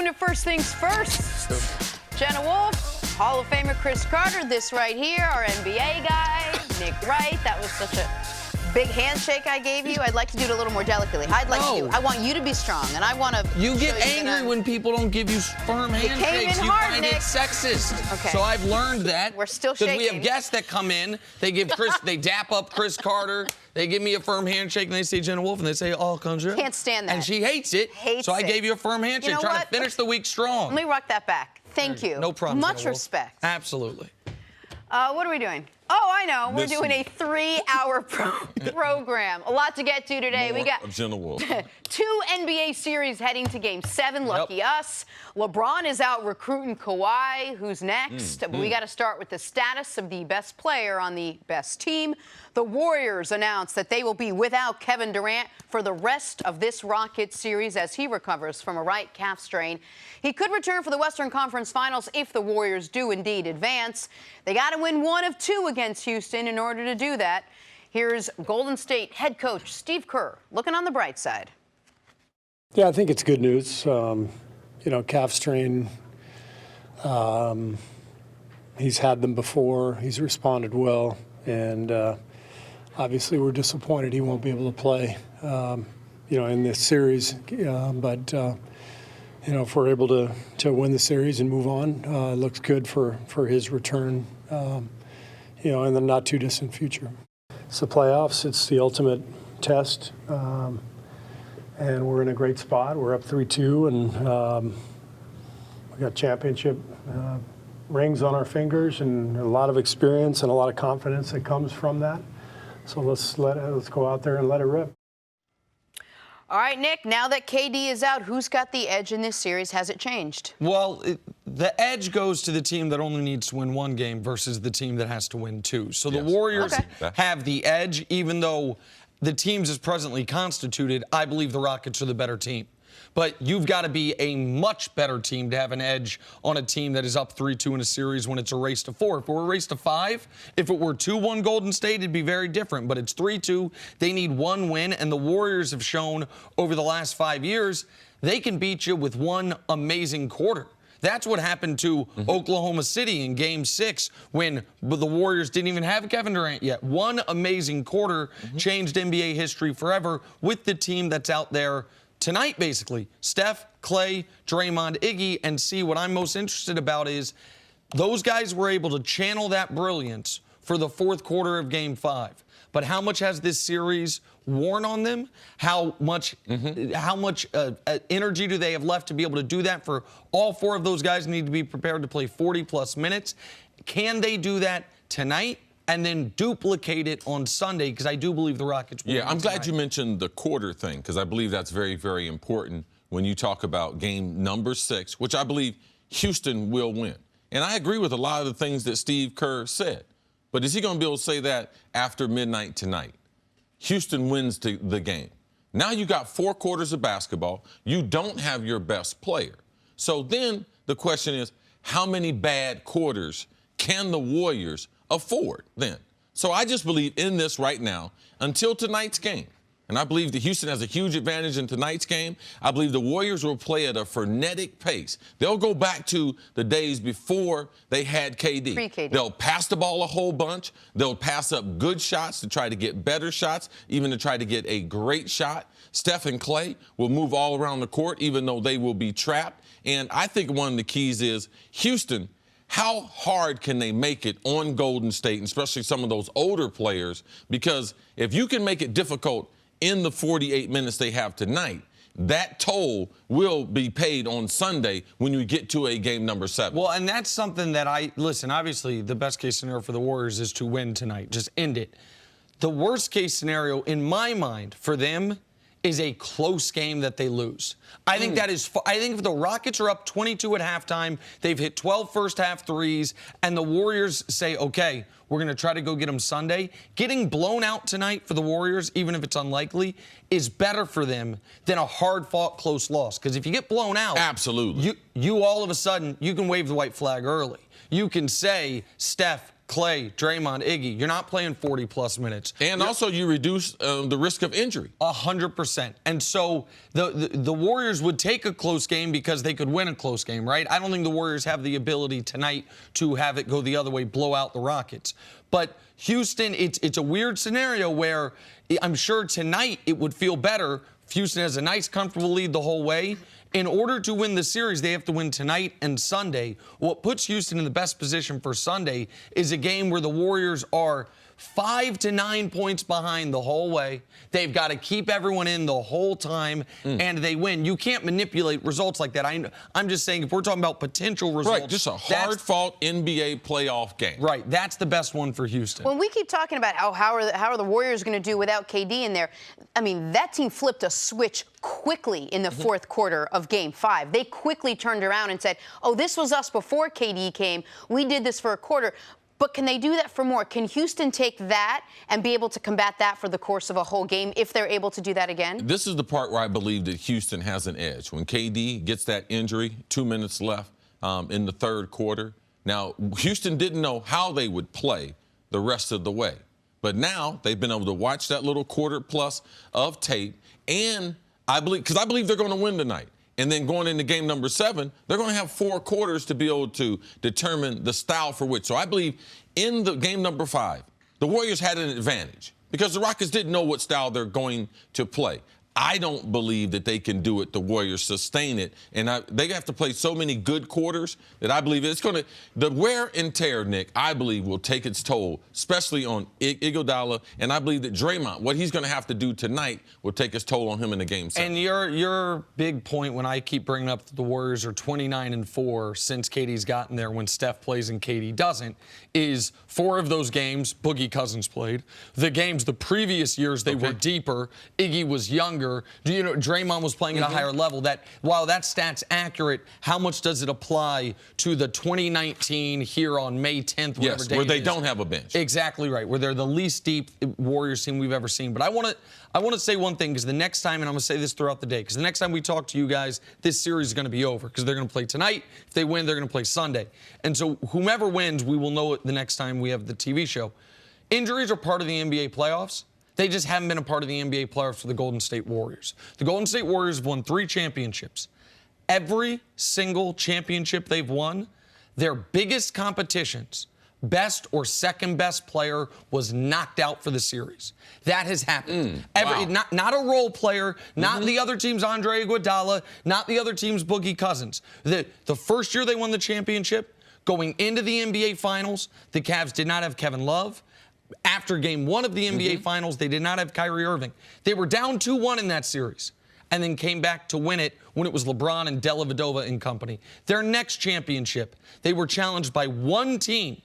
Welcome to First Things First. Jenna Wolfe, Hall of Famer Cris Carter, this right here, our NBA guy, Nick Wright. That was such a big handshake I gave you. I'd like to do it a little more delicately. I want you to be strong, and I want to. You get angry when people don't give you firm handshakes. You find it sexist. Okay. So I've learned that. We're still shaking. Because we have guests that come in. They give Cris. They dap up Cris Carter. They give me a firm handshake, and they say Jenna Wolfe, and they say, "Oh, comes here." Can't stand that. And she hates it. So I gave you a firm handshake, you know trying to finish the week strong. Let me rock that back. Thank you. No problem. Much respect. Absolutely. What are we doing? Oh, I know. We're doing a 3-hour program. A lot to get to today. We got Jenna Wolfe. 2 NBA series heading to Game 7. Lucky us. LeBron is out recruiting Kawhi. Who's next? But we got to start with the status of the best player on the best team. The Warriors announced that they will be without Kevin Durant for the rest of this Rockets series as he recovers from a right calf strain. He could return for the Western Conference Finals if the Warriors do indeed advance. They got to win 1 of 2 against Houston in order to do that. Here's Golden State head coach Steve Kerr looking on the bright side. Yeah, I think it's good news. Calf strain, he's had them before. He's responded well. And obviously we're disappointed he won't be able to play, in this series. If we're able to win the series and move on, it looks good for his return, in the not too distant future. It's the playoffs. It's the ultimate test. And we're in a great spot. We're up 3-2, and we got championship rings on our fingers, and a lot of experience and a lot of confidence that comes from that. So let's go out there and let it rip. All right, Nick, now that KD is out, who's got the edge in this series? Has it changed? Well, the edge goes to the team that only needs to win 1 game versus the team that has to win 2. So the Warriors have the edge, even though the teams as presently constituted, I believe the Rockets are the better team. But you've got to be a much better team to have an edge on a team that is up 3-2 in a series when it's a race to 4. If it were a race to 5, if it were 2-1 Golden State, it'd be very different. But it's 3-2. They need 1 win, and the Warriors have shown over the last 5 years they can beat you with 1 amazing quarter. That's what happened to Oklahoma City in Game 6 when the Warriors didn't even have Kevin Durant yet. 1 amazing quarter changed NBA history forever with the team that's out there tonight, basically. Steph, Clay, Draymond, Iggy, and see what I'm most interested about is those guys were able to channel that brilliance for the 4th quarter of Game 5. But how much has this series worn on them? How much energy do they have left to be able to do that? For all 4 of those guys need to be prepared to play 40-plus minutes. Can they do that tonight and then duplicate it on Sunday? Because I do believe the Rockets will. Yeah, I'm glad you mentioned the quarter thing, because I believe that's very, very important when you talk about game number 6, which I believe Houston will win. And I agree with a lot of the things that Steve Kerr said. But is he going to be able to say that after midnight tonight? Houston wins the game. Now you got 4 quarters of basketball. You don't have your best player. So then the question is, how many bad quarters can the Warriors afford then? So I just believe in this right now until tonight's game. And I believe that Houston has a huge advantage in tonight's game. I believe the Warriors will play at a frenetic pace. They'll go back to the days before they had KD. Pre-KD. They'll pass the ball a whole bunch. They'll pass up good shots to try to get better shots, even to try to get a great shot. Steph and Clay will move all around the court, even though they will be trapped. And I think one of the keys is Houston, how hard can they make it on Golden State, and especially some of those older players? Because if you can make it difficult in the 48 minutes they have tonight, that toll will be paid on Sunday when you get to a game number 7. Well, and that's something that obviously the best case scenario for the Warriors is to win tonight. Just end it. The worst case scenario in my mind for them is a close game that they lose. I think I think if the Rockets are up 22 at halftime, they've hit 12 first-half threes, and the Warriors say, okay, we're going to try to go get them Sunday. Getting blown out tonight for the Warriors, even if it's unlikely, is better for them than a hard-fought close loss. Because if you get blown out, absolutely, you all of a sudden, you can wave the white flag early. You can say, Steph, Clay, Draymond, Iggy, you're not playing 40-plus minutes. And also you reduce the risk of injury. 100%. And so the Warriors would take a close game because they could win a close game, right? I don't think the Warriors have the ability tonight to have it go the other way, blow out the Rockets. But Houston, it's a weird scenario where I'm sure tonight it would feel better. Houston has a nice, comfortable lead the whole way. In order to win the series, they have to win tonight and Sunday. What puts Houston in the best position for Sunday is a game where the Warriors are 5 to 9 points behind the whole way. They've got to keep everyone in the whole time, and they win. You can't manipulate results like that. I'm just saying, if we're talking about potential results. Right, just a hard-fought NBA playoff game. Right, that's the best one for Houston. When we keep talking about how are the Warriors going to do without KD in there, I mean, that team flipped a switch quickly in the fourth quarter of Game 5. They quickly turned around and said, oh, this was us before KD came. We did this for a quarter. But can they do that for more? Can Houston take that and be able to combat that for the course of a whole game if they're able to do that again? This is the part where I believe that Houston has an edge. When KD gets that injury, 2 minutes left in the third quarter. Now, Houston didn't know how they would play the rest of the way. But now they've been able to watch that little quarter plus of tape. And I believe they're going to win tonight. And then going into game number 7, they're going to have 4 quarters to be able to determine the style for which. So I believe in the game number 5, the Warriors had an advantage because the Rockets didn't know what style they're going to play. I don't believe that they can do it. The Warriors sustain it. And they have to play so many good quarters that I believe it's going to – the wear and tear, Nick, I believe will take its toll, especially on Iguodala. And I believe that Draymond, what he's going to have to do tonight will take its toll on him in the game 7. And your big point when I keep bringing up that the Warriors are 29-4 since KD's gotten there when Steph plays and KD doesn't is 4 of those games Boogie Cousins played. The games the previous years, they were deeper. Iggy was younger. You know, Draymond was playing at a higher level. That while that stat's accurate, how much does it apply to the 2019 here on May 10th? Yes, where they don't have a bench. Exactly right, where they're the least deep Warriors team we've ever seen. But I want to say one thing because the next time, and I'm going to say this throughout the day, because the next time we talk to you guys, this series is going to be over because they're going to play tonight. If they win, they're going to play Sunday. And so whomever wins, we will know it the next time we have the TV show. Injuries are part of the NBA playoffs. They just haven't been a part of the NBA playoffs for the Golden State Warriors. The Golden State Warriors have won 3 championships. Every single championship they've won, their biggest competitions, best or second best player was knocked out for the series. That has happened. Wow. Not a role player, not the other team's Andre Iguodala, not the other team's Boogie Cousins. The first year they won the championship, going into the NBA Finals, the Cavs did not have Kevin Love. After game 1 of the NBA Finals, they did not have Kyrie Irving. They were down 2-1 in that series and then came back to win it when it was LeBron and Dellavedova and company. Their next championship, they were challenged by one team,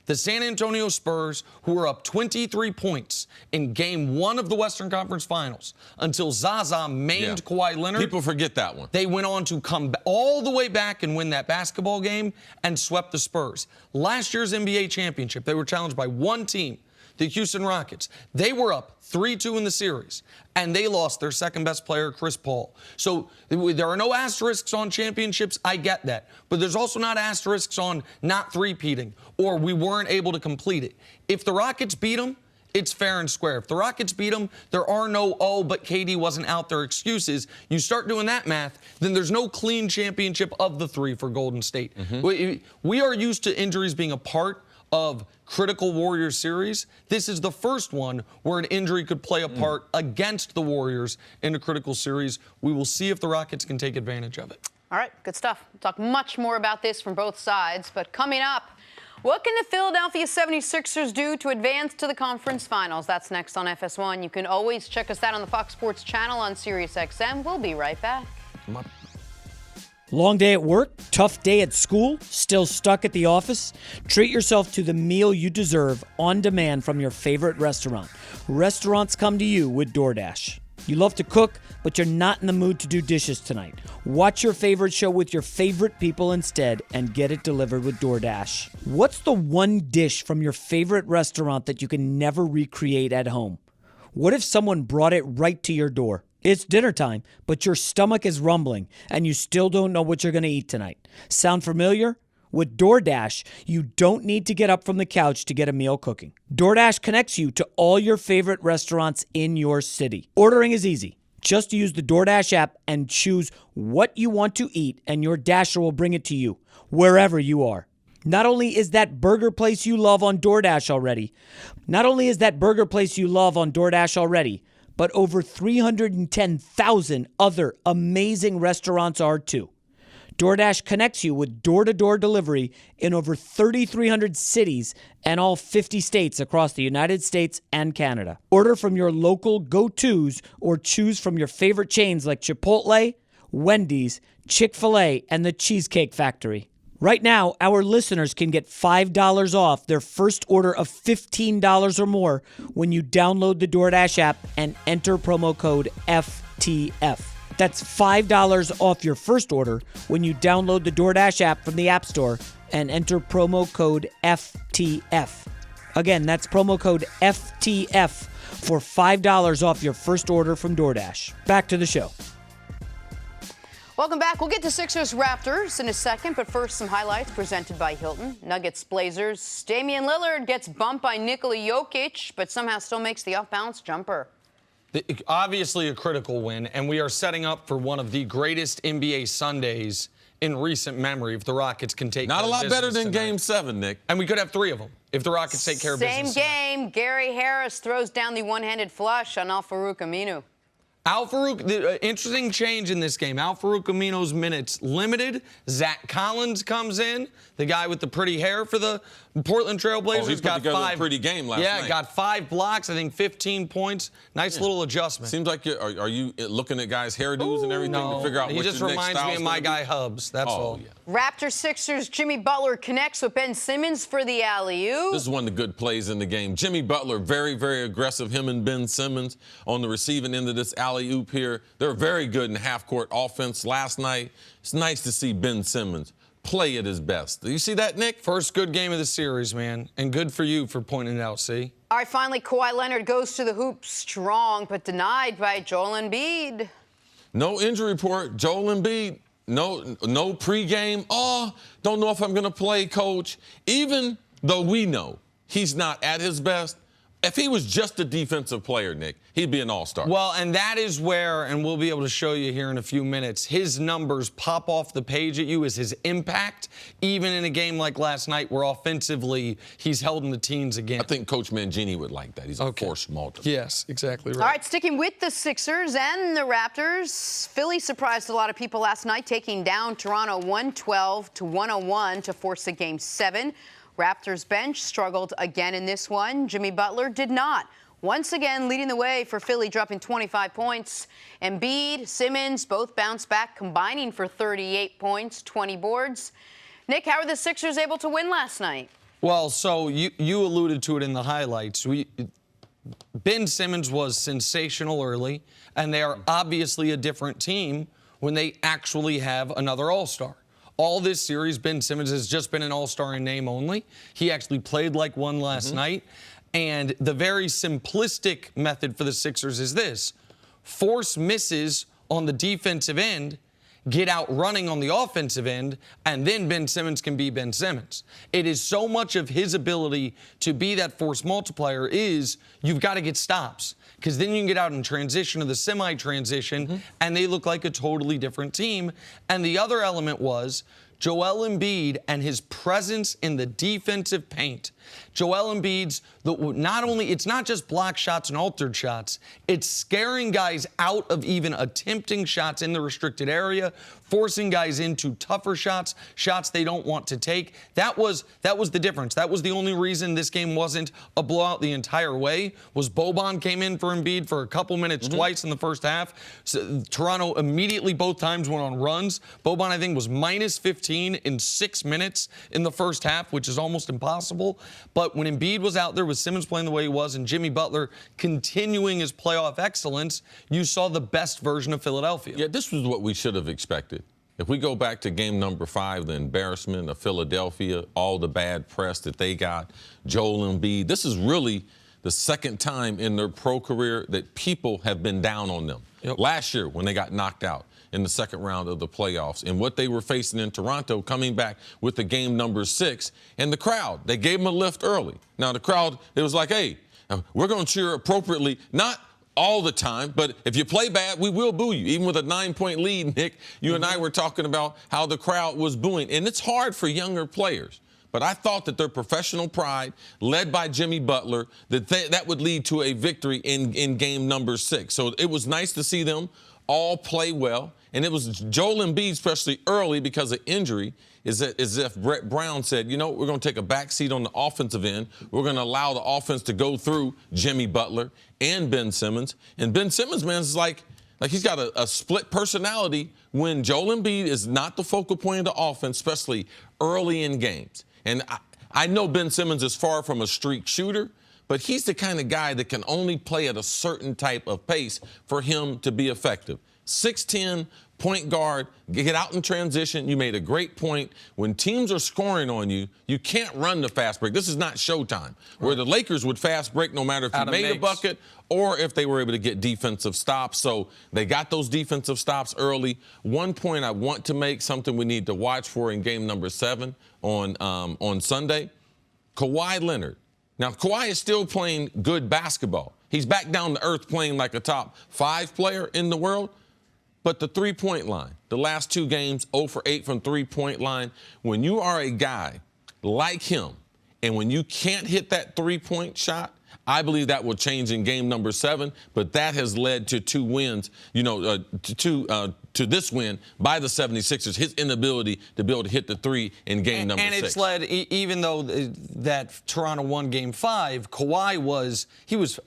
the San Antonio Spurs, who were up 23 points in game 1 of the Western Conference Finals until Zaza maimed Kawhi Leonard. People forget that one. They went on to come all the way back and win that basketball game and swept the Spurs. Last year's NBA championship, they were challenged by one team, the Houston Rockets. They were up 3-2 in the series, and they lost their second-best player, Chris Paul. So there are no asterisks on championships. I get that. But there's also not asterisks on not three-peating or we weren't able to complete it. If the Rockets beat them, it's fair and square. If the Rockets beat them, there are no, oh, but KD wasn't out there excuses. You start doing that math, then there's no clean championship of the 3 for Golden State. We are used to injuries being a part of critical Warriors series. This is the first one where an injury could play a part against the Warriors in a critical series. We will see if the Rockets can take advantage of it. All right, good stuff. We'll talk much more about this from both sides, but coming up, what can the Philadelphia 76ers do to advance to the conference finals? That's next on FS1. You can always check us out on the Fox Sports channel on SiriusXM. We'll be right back. Long day at work, tough day at school, still stuck at the office? Treat yourself to the meal you deserve on demand from your favorite restaurant. Restaurants come to you with DoorDash. You love to cook, but you're not in the mood to do dishes tonight. Watch your favorite show with your favorite people instead and get it delivered with DoorDash. What's the one dish from your favorite restaurant that you can never recreate at home? What if someone brought it right to your door? It's dinner time, but your stomach is rumbling and you still don't know what you're going to eat tonight. Sound familiar? With DoorDash, you don't need to get up from the couch to get a meal cooking. DoorDash connects you to all your favorite restaurants in your city. Ordering is easy. Just use the DoorDash app and choose what you want to eat, and your Dasher will bring it to you, wherever you are. Not only is that burger place you love on DoorDash already, but over 310,000 other amazing restaurants are too. DoorDash connects you with door-to-door delivery in over 3,300 cities and all 50 states across the United States and Canada. Order from your local go-tos or choose from your favorite chains like Chipotle, Wendy's, Chick-fil-A, and the Cheesecake Factory. Right now, our listeners can get $5 off their first order of $15 or more when you download the DoorDash app and enter promo code FTF. That's $5 off your first order when you download the DoorDash app from the App Store and enter promo code FTF. Again, that's promo code FTF for $5 off your first order from DoorDash. Back to the show. Welcome back. We'll get to Sixers Raptors in a second, but first some highlights presented by Hilton. Nuggets Blazers. Damian Lillard gets bumped by Nikola Jokic, but somehow still makes the off-balance jumper. Obviously a critical win, and we are setting up for one of the greatest NBA Sundays in recent memory if the Rockets can take Not care a of lot business better than tonight. Game 7, Nick. And we could have 3 of them if the Rockets take care of business. Same game. Gary Harris throws down the one-handed flush on Al-Farouq Aminu. Al-Farouq, the interesting change in this game. Al-Farouq Amino's minutes limited. Zach Collins comes in, the guy with the pretty hair for the Portland Trail Blazers. He put together a pretty game last night. Yeah, got 5 blocks, I think 15 points. Nice little adjustment. Seems like are you looking at guys' hairdos and everything to figure out he what just your next reminds me style's of my gonna guy be? Hubs. That's all. Yeah. Raptors Sixers. Jimmy Butler connects with Ben Simmons for the alley-oop. This is one of the good plays in the game. Jimmy Butler, very, very aggressive. Him and Ben Simmons on the receiving end of this alley-oop here. They're very good in half-court offense last night. It's nice to see Ben Simmons play at his best. Do you see that, Nick? First good game of the series, man. And good for you for pointing it out, see? All right, finally, Kawhi Leonard goes to the hoop strong, but denied by Joel Embiid. No injury report. Joel Embiid, no pregame. Oh, don't know if I'm going to play, coach. Even though we know he's not at his best, if he was just a defensive player, Nick, he'd be an all-star. Well, and that is where, and we'll be able to show you here in a few minutes, his numbers pop off the page at you as his impact, even in a game like last night where offensively he's held in the teens again. I think Coach Mangini would like that. He's a force multiplier. Yes, exactly right. All right, sticking with the Sixers and the Raptors, Philly surprised a lot of people last night, taking down Toronto 112-101 to force a Game 7. Raptors bench struggled again in this one. Jimmy Butler did not. Once again, leading the way for Philly, dropping 25 points. Embiid, Simmons both bounced back, combining for 38 points, 20 boards. Nick, how were the Sixers able to win last night? Well, so you alluded to it in the highlights. Ben Simmons was sensational early, and they are obviously a different team when they actually have another all-star. All this series, Ben Simmons has just been an all-star in name only. He actually played like one last night. And the very simplistic method for the Sixers is this. Force misses on the defensive end, get out running on the offensive end, and then Ben Simmons can be Ben Simmons. It is so much of his ability to be that force multiplier is you've got to get stops, because then you can get out in transition or the semi-transition, and they look like a totally different team. And the other element was Joel Embiid and his presence in the defensive paint. Joel Embiid's, it's not just block shots and altered shots, it's scaring guys out of even attempting shots in the restricted area, forcing guys into tougher shots, shots they don't want to take. That was the difference. That was the only reason this game wasn't a blowout the entire way, was Boban came in for Embiid for a couple minutes twice in the first half. So, Toronto immediately both times went on runs. Boban, I think, was minus 15 in 6 minutes in the first half, which is almost impossible. But when Embiid was out there with Simmons playing the way he was and Jimmy Butler continuing his playoff excellence, you saw the best version of Philadelphia. Yeah, this was what we should have expected. If we go back to game number 5, the embarrassment of Philadelphia, all the bad press that they got, Joel Embiid, this is really the second time in their pro career that people have been down on them. Yep. Last year when they got knocked out in the second round of the playoffs, and what they were facing in Toronto, coming back with the game number 6, and the crowd, they gave them a lift early. Now the crowd, it was like, hey, we're going to cheer appropriately, not all the time, but if you play bad, we will boo you. Even with a 9-point lead, Nick, you and I were talking about how the crowd was booing, and it's hard for younger players. But I thought that their professional pride, led by Jimmy Butler, that would lead to a victory in game number 6. So it was nice to see them all play well. And it was Joel Embiid, especially early because of injury, as if Brett Brown said, you know, we're going to take a back seat on the offensive end. We're going to allow the offense to go through Jimmy Butler and Ben Simmons. And Ben Simmons, man, is like he's got a split personality when Joel Embiid is not the focal point of the offense, especially early in games. And I know Ben Simmons is far from a streak shooter, but he's the kind of guy that can only play at a certain type of pace for him to be effective. 6'10", point guard, get out in transition. You made a great point. When teams are scoring on you, you can't run the fast break. This is not Showtime, where the Lakers would fast break no matter if you made a bucket or if they were able to get defensive stops. So they got those defensive stops early. One point I want to make, something we need to watch for in game number 7 on Sunday, Kawhi Leonard. Now, Kawhi is still playing good basketball. He's back down to earth playing like a top 5 player in the world. But the three-point line, the last 2 games, 0 for 8 from three-point line, when you are a guy like him and when you can't hit that three-point shot, I believe that will change in game number 7, but that has led to 2 wins, to this win by the 76ers, his inability to be able to hit the 3 in game number 6. And it's led, even though that Toronto won game 5, Kawhi was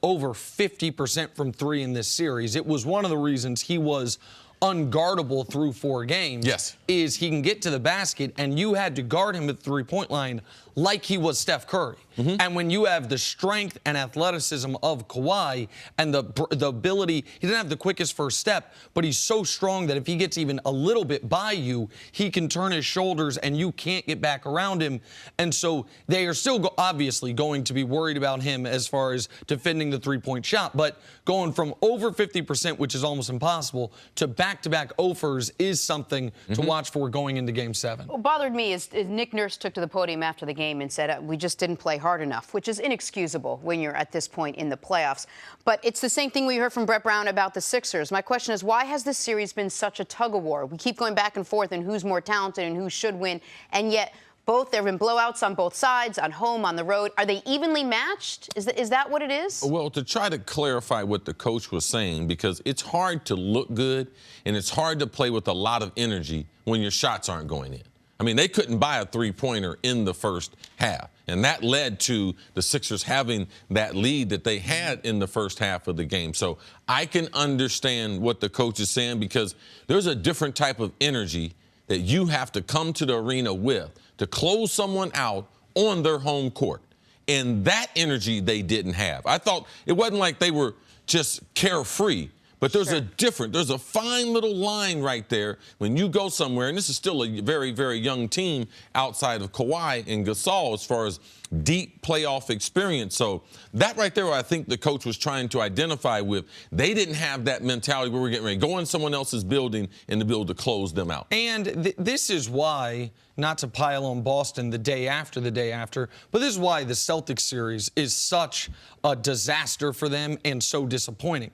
over 50% from 3 in this series. It was one of the reasons he was unguardable through 4 games. Yes. Is he can get to the basket, and you had to guard him at the three-point line like he was Steph Curry. And when you have the strength and athleticism of Kawhi and the ability, he didn't have the quickest first step, but he's so strong that if he gets even a little bit by you, he can turn his shoulders and you can't get back around him. And so they are still obviously going to be worried about him as far as defending the three-point shot, but going from over 50%, which is almost impossible, to back-to-back offers is something to watch for going into game 7. What bothered me is Nick Nurse took to the podium after the game and said, we just didn't play hard enough, which is inexcusable when you're at this point in the playoffs. But it's the same thing we heard from Brett Brown about the Sixers. My question is, why has this series been such a tug-of-war? We keep going back and forth on who's more talented and who should win, and yet there have been blowouts on both sides, on home, on the road. Are they evenly matched? Is that what it is? Well, to try to clarify what the coach was saying, because it's hard to look good and it's hard to play with a lot of energy when your shots aren't going in. I mean, they couldn't buy a three-pointer in the first half, and that led to the Sixers having that lead that they had in the first half of the game. So I can understand what the coach is saying, because there's a different type of energy that you have to come to the arena with to close someone out on their home court. And that energy they didn't have. I thought it wasn't like they were just carefree. But there's there's a fine little line right there when you go somewhere, and this is still a very, very young team outside of Kawhi and Gasol as far as deep playoff experience. So that right there, I think the coach was trying to identify with. They didn't have that mentality where we're getting ready to go in someone else's building and to be able to close them out. And this is why, not to pile on Boston the day after, but this is why the Celtics series is such a disaster for them and so disappointing.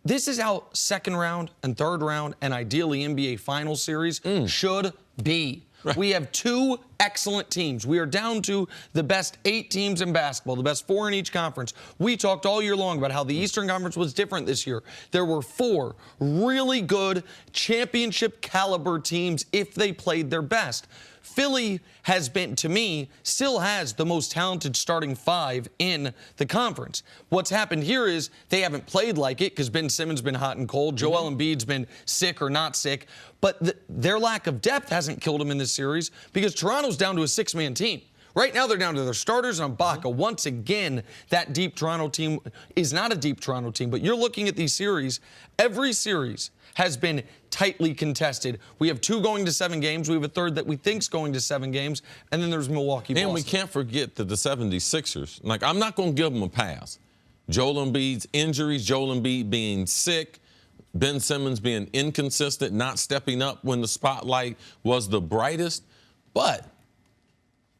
This is how second round and third round and ideally NBA Finals series should be. Right. We have 2 excellent teams. We are down to the best 8 teams in basketball, the best 4 in each conference. We talked all year long about how the Eastern Conference was different this year. There were 4 really good championship caliber teams if they played their best. Philly has been, to me, still has the most talented starting 5 in the conference. What's happened here is they haven't played like it because Ben Simmons has been hot and cold. Joel Embiid's been sick or not sick. But their lack of depth hasn't killed them in this series because Toronto's down to a 6-man team. Right now, they're down to their starters and Ibaka. Once again, that deep Toronto team is not a deep Toronto team. But you're looking at these series. Every series has been tightly contested. We have 2 going to 7 games. We have a third that we think's going to 7 games. And then there's Milwaukee, Boston. And we can't forget that the 76ers, I'm not going to give them a pass. Joel Embiid's injuries, Joel Embiid being sick, Ben Simmons being inconsistent, not stepping up when the spotlight was the brightest. But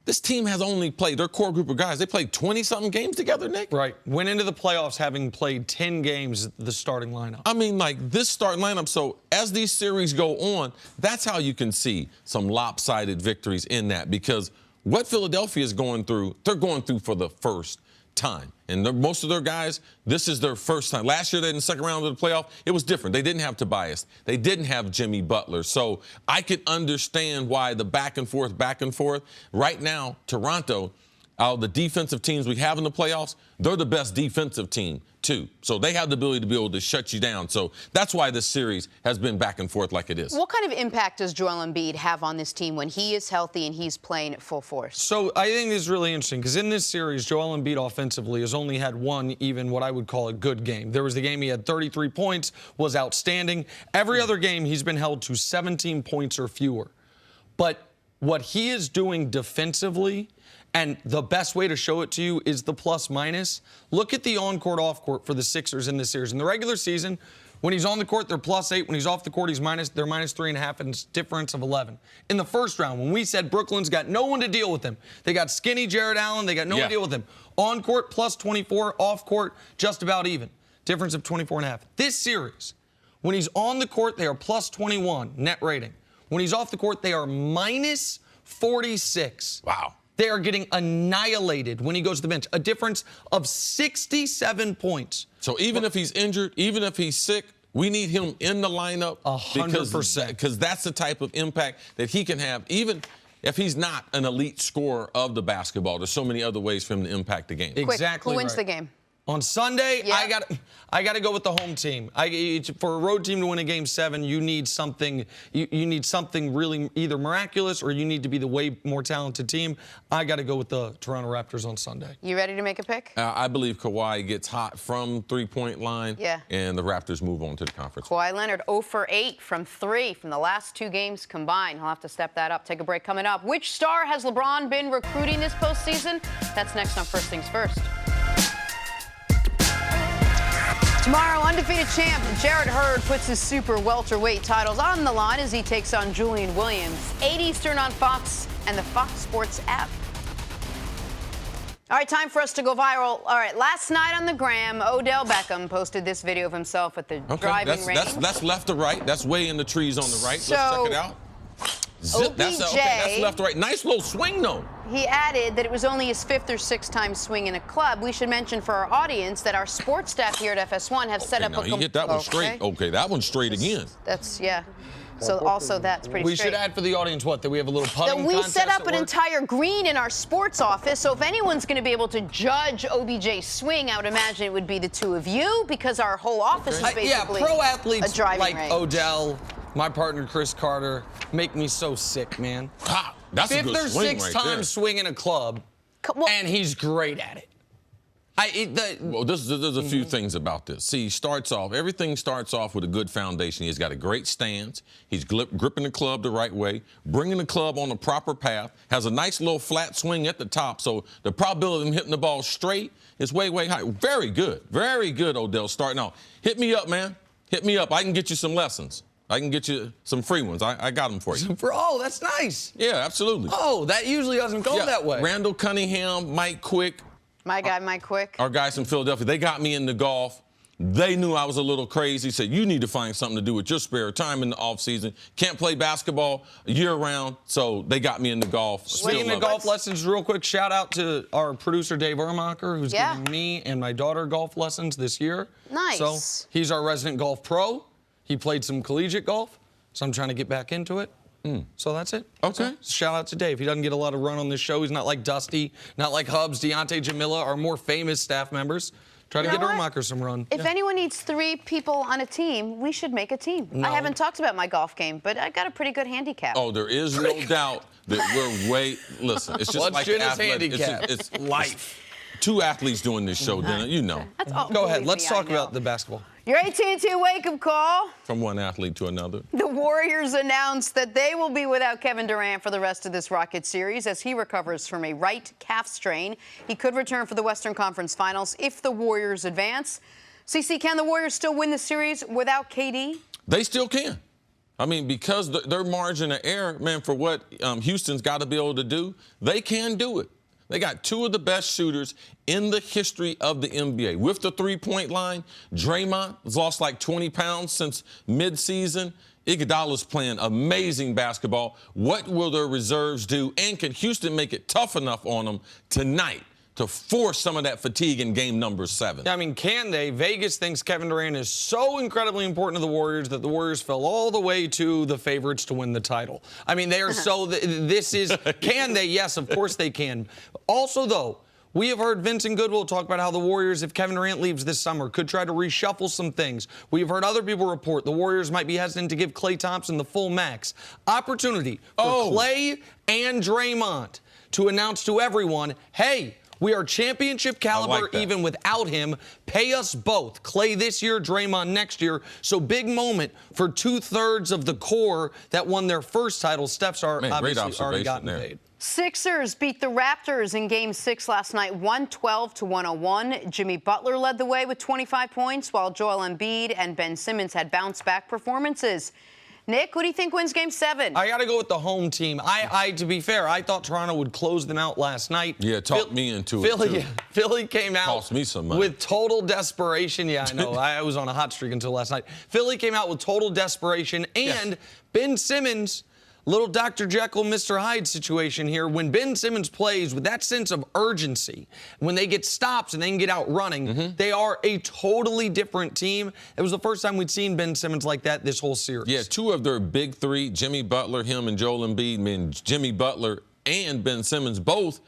this team has only played, their core group of guys, they played 20-something games together, Nick. Right. Went into the playoffs having played 10 games, the starting lineup. I mean, like, this starting lineup, so as these series go on, that's how you can see some lopsided victories in that, because what Philadelphia is going through, they're going through for the first time. And most of their guys, this is their first time. Last year, they in the second round of the playoff, it was different. They didn't have Tobias. They didn't have Jimmy Butler. So I can understand why the back and forth. Right now, Toronto, out of the defensive teams we have in the playoffs, they're the best defensive team, too. So they have the ability to be able to shut you down. So that's why this series has been back and forth like it is. What kind of impact does Joel Embiid have on this team when he is healthy and he's playing at full force? So I think this is really interesting because in this series, Joel Embiid offensively has only had one, even what I would call a good game. There was the game he had 33 points, was outstanding. Every other game, he's been held to 17 points or fewer. But what he is doing defensively, and the best way to show it to you is the plus-minus. Look at the on-court, off-court for the Sixers in this series. In the regular season, when he's on the court, they're +8. When he's off the court, they're -3.5 and difference of 11. In the first round, when we said Brooklyn's got no one to deal with him, they got skinny Jared Allen, they got no one to deal with him. On court, +24, off court, just about even. Difference of 24.5. This series, when he's on the court, they are +21 net rating. When he's off the court, they are -46. Wow. They are getting annihilated when he goes to the bench. A difference of 67 points. So even if he's injured, even if he's sick, we need him in the lineup 100%. Because that's the type of impact that he can have, even if he's not an elite scorer of the basketball. There's so many other ways for him to impact the game. Exactly. Who wins right. the game? On Sunday, Yeah. I got to go with the home team. For a road team to win a Game 7, you need something. You need something really either miraculous or you need to be the way more talented team. I got to go with the Toronto Raptors on Sunday. You ready to make a pick? I believe Kawhi gets hot from three-point line, and the Raptors move on to the conference. Kawhi Leonard 0 for 8 from 3 from the last 2 games combined. He'll have to step that up. Take a break coming up. Which star has LeBron been recruiting this postseason? That's next on First Things First. Tomorrow, undefeated champ Jarrett Hurd puts his super welterweight titles on the line as he takes on Julian Williams. 8 Eastern on Fox and the Fox Sports app. All right, time for us to go viral. All right, last night on the gram, Odell Beckham posted this video of himself at the driving range. That's left to right. That's way in the trees on the right. Let's check it out. OBJ, that's left to right. Nice little swing, though. He added that it was only his 5th or 6th time swing in a club. We should mention for our audience that our sports staff here at FS1 have set up now you get that one straight. Okay, that one's straight again. That's, So also that's pretty We straight. should add for the audience that we have a little putting That we contest set up at an work. entire green in our sports office, so if anyone's going to be able to judge OBJ's swing, I would imagine it would be the 2 of you, because our whole office is basically pro athletes a driving like range. Odell, my partner Chris Carter, make me so sick, man. That's a 5th good or swing 6th right time there. swing in a club, and he's great at it. Well, there's a few things about this. See, everything starts off with a good foundation. He's got a great stance. He's gripping the club the right way, bringing the club on the proper path, has a nice little flat swing at the top, so the probability of him hitting the ball straight is way, way high. Very good, Odell, starting out. Hit me up, man. Hit me up. I can get you some lessons. I can get you some free ones. I got them for you. Oh, that's nice. Yeah, absolutely. Oh, that usually doesn't go that way. Randall Cunningham, Mike Quick. My guy, Mike Quick. Our guys from Philadelphia, they got me into golf. They knew I was a little crazy. Said, you need to find something to do with your spare time in the offseason. Can't play basketball year-round, so they got me into golf. Speaking of golf lessons, real quick, shout out to our producer, Dave Ermacher, who's giving me and my daughter golf lessons this year. Nice. So he's our resident golf pro. He played some collegiate golf, so I'm trying to get back into it. So that's it. Okay. So shout out to Dave. He doesn't get a lot of run on this show. He's not like Dusty, not like Hubs, Deontay Jamila, our more famous staff members. Try to get Ermacher some run. If anyone needs 3 people on a team, we should make a team. No. I haven't talked about my golf game, but I got a pretty good handicap. Oh, there is no doubt that we're listen, it's just What's like Jenna's athletic. handicap? It's life. two athletes doing this show, Jenna. You know. That's all. Go ahead. Believe Let's me, talk I know. about the basketball. Your AT&T wake-up call. From one athlete to another. The Warriors announced that they will be without Kevin Durant for the rest of this Rockets series as he recovers from a right calf strain. He could return for the Western Conference Finals if the Warriors advance. CC, can the Warriors still win the series without KD? They still can. I mean, because their margin of error, man, for what Houston's got to be able to do, they can do it. They got two of the best shooters in the history of the NBA. With the three-point line, Draymond has lost like 20 pounds since midseason. Iguodala's playing amazing basketball. What will their reserves do? And can Houston make it tough enough on them tonight to force some of that fatigue in game number 7? I mean, can they? Vegas thinks Kevin Durant is so incredibly important to the Warriors that the Warriors fell all the way to the favorites to win the title. I mean, they are so, this is, can they? Yes, of course they can. Also, though, we have heard Vincent Goodwill talk about how the Warriors, if Kevin Durant leaves this summer, could try to reshuffle some things. We've heard other people report the Warriors might be hesitant to give Klay Thompson the full max. Opportunity for Klay and Draymond to announce to everyone, hey, we are championship caliber even without him. Pay us both. Klay this year, Draymond next year. So big moment for 2/3 of the core that won their first title. Steph's obviously already gotten paid. Sixers beat the Raptors in Game 6 last night, 112-101. Jimmy Butler led the way with 25 points, while Joel Embiid and Ben Simmons had bounce-back performances. Nick, who do you think wins Game 7? I got to go with the home team. To be fair, I thought Toronto would close them out last night. Yeah, talk me into it, too. Philly came out Cost me some money. with total desperation. Yeah, I know. I was on a hot streak until last night. Philly came out with total desperation, and Ben Simmons, little Dr. Jekyll, Mr. Hyde situation here. When Ben Simmons plays with that sense of urgency, when they get stops and they can get out running, they are a totally different team. It was the first time we'd seen Ben Simmons like that this whole series. Yeah, two of their big three, Jimmy Butler, him and Joel Embiid, I mean, Jimmy Butler and Ben Simmons both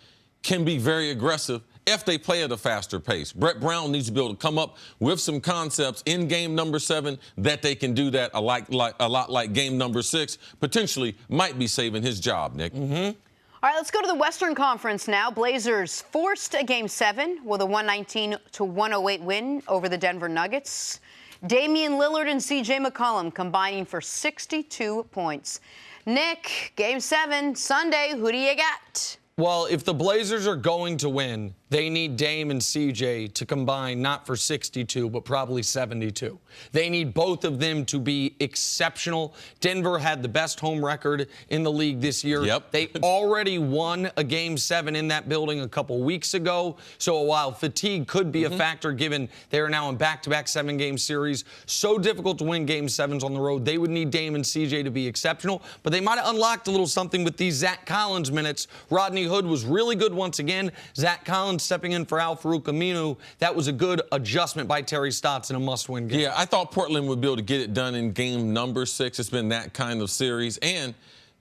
can be very aggressive if they play at a faster pace. Brett Brown needs to be able to come up with some concepts in game number 7 that they can do that a lot like game number 6. Potentially might be saving his job, Nick. All right, let's go to the Western Conference now. Blazers forced a Game 7 with a 119-108 win over the Denver Nuggets. Damian Lillard and C.J. McCollum combining for 62 points. Nick, Game 7, Sunday, who do you got? Well, if the Blazers are going to win, they need Dame and CJ to combine not for 62, but probably 72. They need both of them to be exceptional. Denver had the best home record in the league this year. Yep. They already won a Game 7 in that building a couple weeks ago. So while fatigue could be a factor given they are now in back-to-back 7-game series, so difficult to win Game 7s on the road, they would need Dame and CJ to be exceptional. But they might have unlocked a little something with these Zach Collins minutes. Rodney Hood was really good once again. Zach Collins stepping in for Al-Farouq Aminu. That was a good adjustment by Terry Stotts in a must-win game. Yeah, I thought Portland would be able to get it done in game number 6. It's been that kind of series. And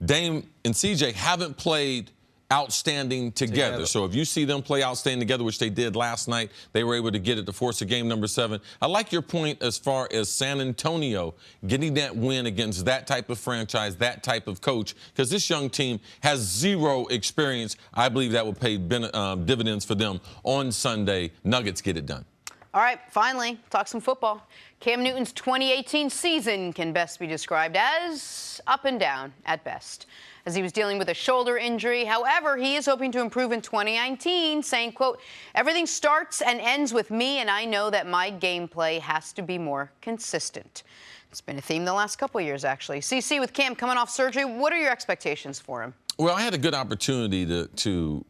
Dame and CJ haven't played outstanding together. So if you see them play outstanding together, which they did last night, they were able to get it to force a game number 7. I like your point as far as San Antonio getting that win against that type of franchise, that type of coach, because this young team has zero experience. I believe that will pay dividends for them on Sunday. Nuggets get it done. All right, finally, talk some football. Cam Newton's 2018 season can best be described as up and down at best, as he was dealing with a shoulder injury. However, he is hoping to improve in 2019, saying, quote, "Everything starts and ends with me, and I know that my gameplay has to be more consistent." It's been a theme the last couple of years, actually. CC, with Cam coming off surgery, what are your expectations for him? Well, I had a good opportunity to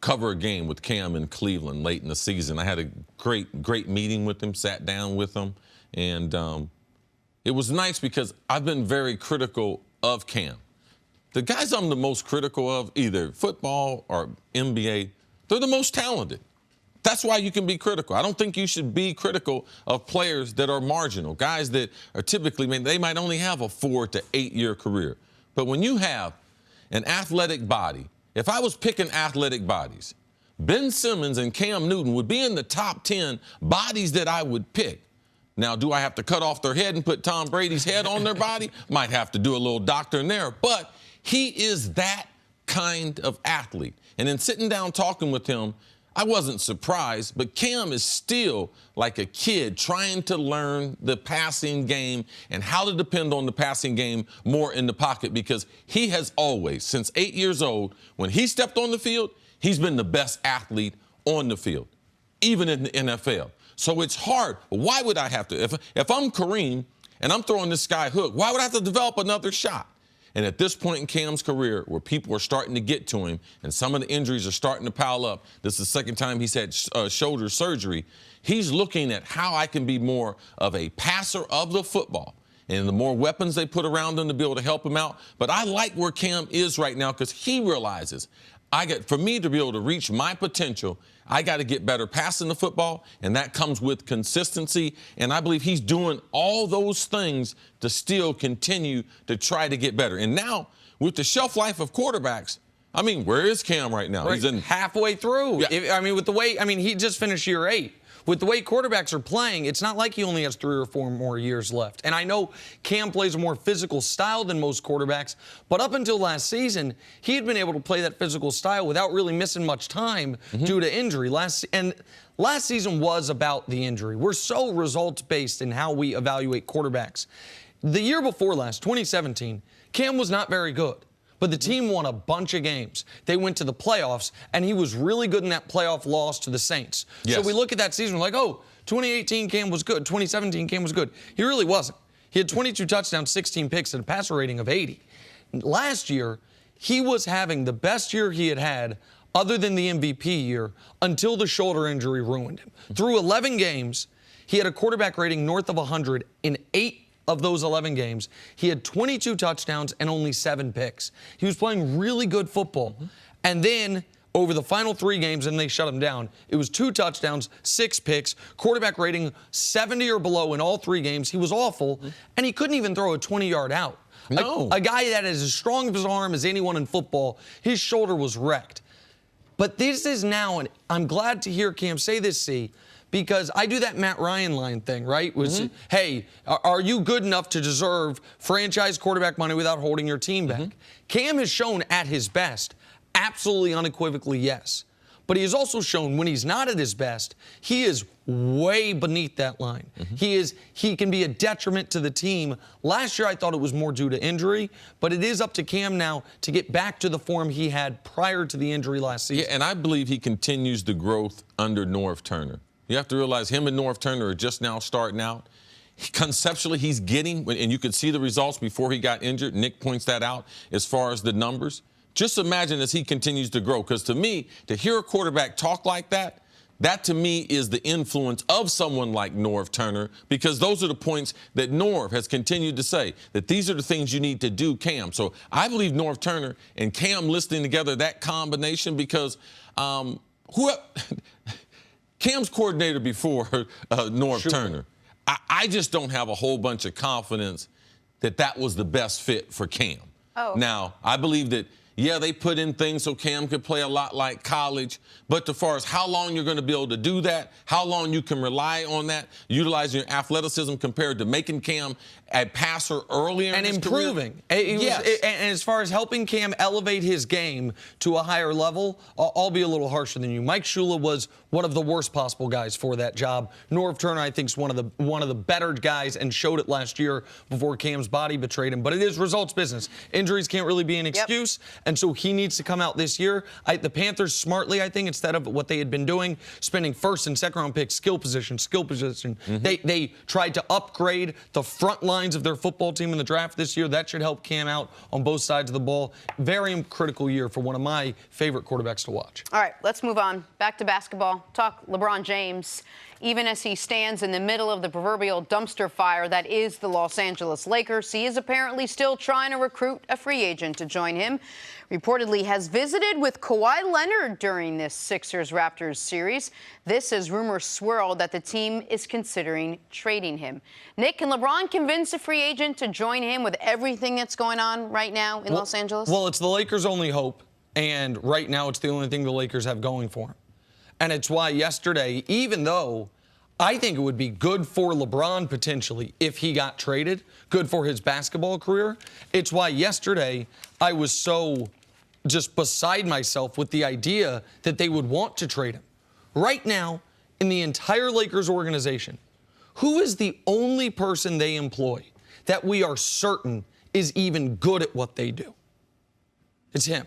cover a game with Cam in Cleveland late in the season. I had a great meeting with him, sat down with him, and it was nice because I've been very critical of Cam. The guys I'm the most critical of, either football or NBA, they're the most talented. That's why you can be critical. I don't think you should be critical of players that are marginal, guys that are typically, they might only have a 4 to 8 year career. But when you have an athletic body, if I was picking athletic bodies, Ben Simmons and Cam Newton would be in the top 10 bodies that I would pick. Now, do I have to cut off their head and put Tom Brady's head on their body? Might have to do a little doctor in there. But he is that kind of athlete. And in sitting down talking with him, I wasn't surprised, but Cam is still like a kid trying to learn the passing game and how to depend on the passing game more in the pocket, because he has always, since 8 years old, when he stepped on the field, he's been the best athlete on the field, even in the NFL. So it's hard. Why would I have to? If I'm Kareem and I'm throwing this sky hook, why would I have to develop another shot? And at this point in Cam's career, where people are starting to get to him and some of the injuries are starting to pile up, this is the second time he's had shoulder surgery, he's looking at how I can be more of a passer of the football. And the more weapons they put around him to be able to help him out. But I like where Cam is right now because he realizes, for me to be able to reach my potential, I got to get better passing the football, and that comes with consistency. And I believe he's doing all those things to still continue to try to get better. And now, with the shelf life of quarterbacks, I mean, where is Cam right now? Right. He's in halfway through. Yeah. He just finished year 8. With the way quarterbacks are playing, it's not like he only has 3 or 4 more years left. And I know Cam plays a more physical style than most quarterbacks, but up until last season, he had been able to play that physical style without really missing much time due to injury. Last season was about the injury. We're so results-based in how we evaluate quarterbacks. The year before last, 2017, Cam was not very good. But the team won a bunch of games. They went to the playoffs, and he was really good in that playoff loss to the Saints. Yes. So we look at that season, we're like, oh, 2018 Cam was good. 2017 Cam was good. He really wasn't. He had 22 touchdowns, 16 picks, and a passer rating of 80. Last year, he was having the best year he had had other than the MVP year until the shoulder injury ruined him. Through 11 games, he had a quarterback rating north of 100 in 8 of those 11 games. He had 22 touchdowns and only 7 picks. He was playing really good football. And then over the final 3 games, and they shut him down, it was 2 touchdowns, 6 picks, quarterback rating 70 or below in all 3 games. He was awful, and he couldn't even throw a 20-yard out. No. A guy that is as strong of his arm as anyone in football, his shoulder was wrecked. But this is now, and I'm glad to hear Cam say this, C, because I do that Matt Ryan line thing, right? Hey, are you good enough to deserve franchise quarterback money without holding your team back? Cam has shown at his best, absolutely unequivocally yes. But he has also shown when he's not at his best, he is way beneath that line. He can be a detriment to the team. Last year, I thought it was more due to injury, but it is up to Cam now to get back to the form he had prior to the injury last season. Yeah, and I believe he continues the growth under Norv Turner. You have to realize him and Norv Turner are just now starting out. Conceptually, he's getting, and you could see the results before he got injured. Nick points that out as far as the numbers. Just imagine as he continues to grow, because to me, to hear a quarterback talk like that, that to me is the influence of someone like Norv Turner, because those are the points that Norv has continued to say, that these are the things you need to do, Cam. So I believe Norv Turner and Cam listening together, that combination, because Cam's coordinator before Norv Turner. I just don't have a whole bunch of confidence that that was the best fit for Cam. Oh. Now, I believe that, yeah, they put in things so Cam could play a lot like college, but as far as how long you're going to be able to do that, how long you can rely on that, utilizing your athleticism compared to making Cam a passer earlier and in his improving. Yes. And as far as helping Cam elevate his game to a higher level, I'll be a little harsher than you. Mike Shula was one of the worst possible guys for that job. Norv Turner, I think, is one of the better guys and showed it last year before Cam's body betrayed him. But it is results business. Injuries can't really be an excuse, and so he needs to come out this year. The Panthers smartly, I think, instead of what they had been doing, spending first and second round picks, skill position. They tried to upgrade the front lines of their football team in the draft this year. That should help Cam out on both sides of the ball. Very critical year for one of my favorite quarterbacks to watch. All right, let's move on. Back to basketball. Talk LeBron James. Even as he stands in the middle of the proverbial dumpster fire that is the Los Angeles Lakers, he is apparently still trying to recruit a free agent to join him. Reportedly has visited with Kawhi Leonard during this Sixers-Raptors series. This as rumors swirl that the team is considering trading him. Nick, can LeBron convince a free agent to join him with everything that's going on right now in Los Angeles? Well, it's the Lakers' only hope, and right now it's the only thing the Lakers have going for him. And it's why yesterday, even though I think it would be good for LeBron potentially if he got traded, good for his basketball career, it's why yesterday I was so just beside myself with the idea that they would want to trade him. right now in the entire Lakers organization, who is the only person they employ that we are certain is even good at what they do? It's him.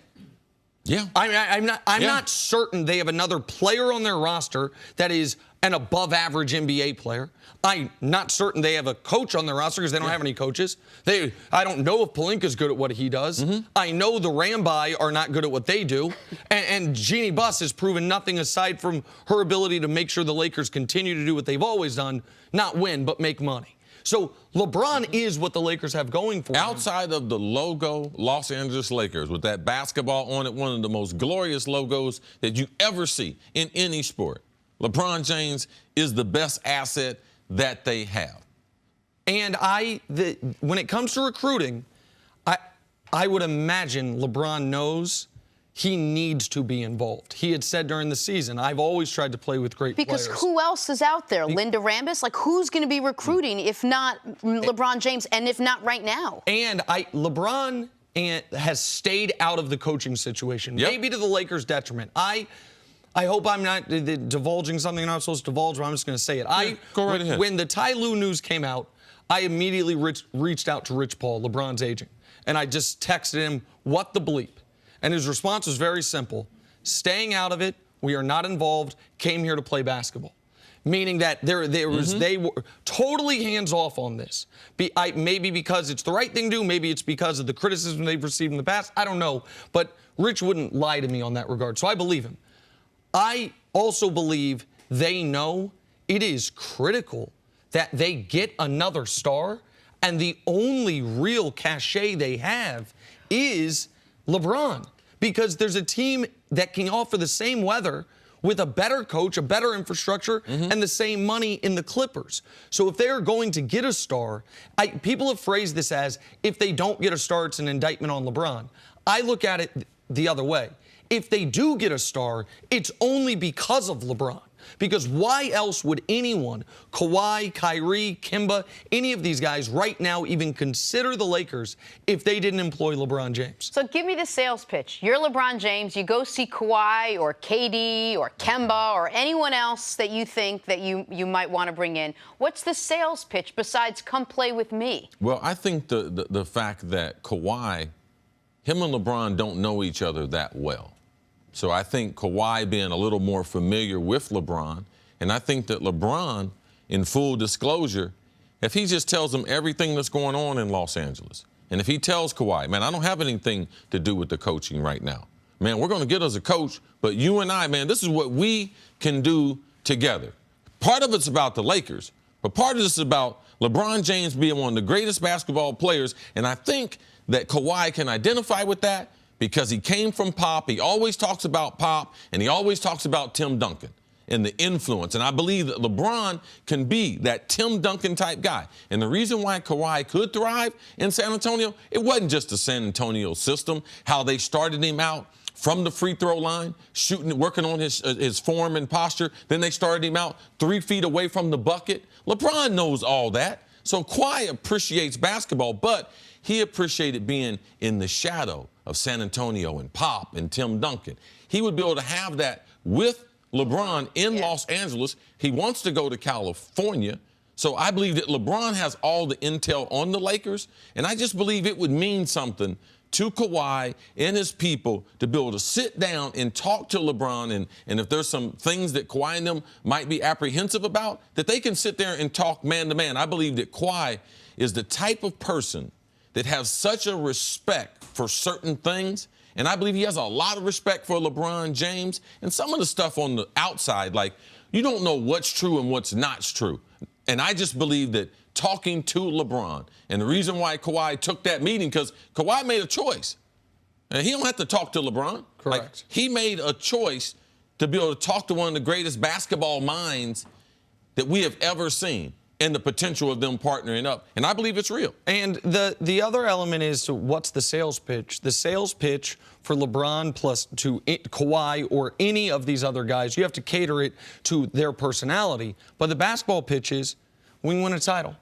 Yeah. I'm not certain they have another player on their roster that is an above-average NBA player. I'm not certain they have a coach on their roster because they don't have any coaches. I don't know if Pelinka's good at what he does. I know the Rambai are not good at what they do. And Jeannie Buss has proven nothing aside from her ability to make sure the Lakers continue to do what they've always done, not win, but make money. So LeBron is what the Lakers have going for them. Outside of the logo, Los Angeles Lakers, with that basketball on it, one of the most glorious logos that you ever see in any sport. LeBron James is the best asset that they have. And when it comes to recruiting, I would imagine LeBron knows he needs to be involved. He had said during the season, I've always tried to play with great players. Because who else is out there? Linda Rambis? Like, who's going to be recruiting if not LeBron James, and if not right now? And LeBron has stayed out of the coaching situation, maybe to the Lakers' detriment. I hope I'm not divulging something I'm not supposed to divulge, but I'm just going to say it. Go right ahead. When the Ty Lue news came out, I immediately reached out to Rich Paul, LeBron's agent, and I just texted him, what the bleep? And his response was very simple. Staying out of it, we are not involved, came here to play basketball. Meaning that they were totally hands-off on this. Maybe because it's the right thing to do, maybe it's because of the criticism they've received in the past, I don't know. But Rich wouldn't lie to me on that regard, so I believe him. I also believe they know it is critical that they get another star, and the only real cachet they have is LeBron. Because there's a team that can offer the same weather with a better coach, a better infrastructure, and the same money in the Clippers. So if they are going to get a star, people have phrased this as, if they don't get a star, it's an indictment on LeBron. I look at it the other way. If they do get a star, it's only because of LeBron. Because why else would anyone, Kawhi, Kyrie, Kimba, any of these guys right now even consider the Lakers if they didn't employ LeBron James? So give me the sales pitch. You're LeBron James. You go see Kawhi or KD or Kemba or anyone else that you think that you might want to bring in. What's the sales pitch besides come play with me? Well, I think the fact that Kawhi, him and LeBron don't know each other that well. So I think Kawhi being a little more familiar with LeBron, and I think that LeBron, in full disclosure, if he just tells him everything that's going on in Los Angeles, and if he tells Kawhi, man, I don't have anything to do with the coaching right now. Man, we're going to get us a coach, but you and I, man, this is what we can do together. Part of it's about the Lakers, but part of this is about LeBron James being one of the greatest basketball players, and I think that Kawhi can identify with that, because he came from Pop. He always talks about Pop, and he always talks about Tim Duncan and the influence. And I believe that LeBron can be that Tim Duncan type guy. And the reason why Kawhi could thrive in San Antonio, it wasn't just the San Antonio system, how they started him out from the free throw line, shooting, working on his form and posture. Then they started him out 3 feet away from the bucket. LeBron knows all that. So Kawhi appreciates basketball, but he appreciated being in the shadow of San Antonio and Pop and Tim Duncan. He would be able to have that with LeBron in Los Angeles. He wants to go to California. So I believe that LeBron has all the intel on the Lakers, and I just believe it would mean something to Kawhi and his people to be able to sit down and talk to LeBron, and if there's some things that Kawhi and them might be apprehensive about, that they can sit there and talk man to man. I believe that Kawhi is the type of person that has such a respect for certain things, and I believe he has a lot of respect for LeBron James, and some of the stuff on the outside, like, you don't know what's true and what's not true. And I just believe that talking to LeBron, and the reason why Kawhi took that meeting, because Kawhi made a choice. And he don't have to talk to LeBron. Correct. Like, he made a choice to be able to talk to one of the greatest basketball minds that we have ever seen, and the potential of them partnering up. And I believe it's real. And the other element is, what's the sales pitch? The sales pitch for LeBron plus to Kawhi or any of these other guys, you have to cater it to their personality. But the basketball pitch is, we win a title.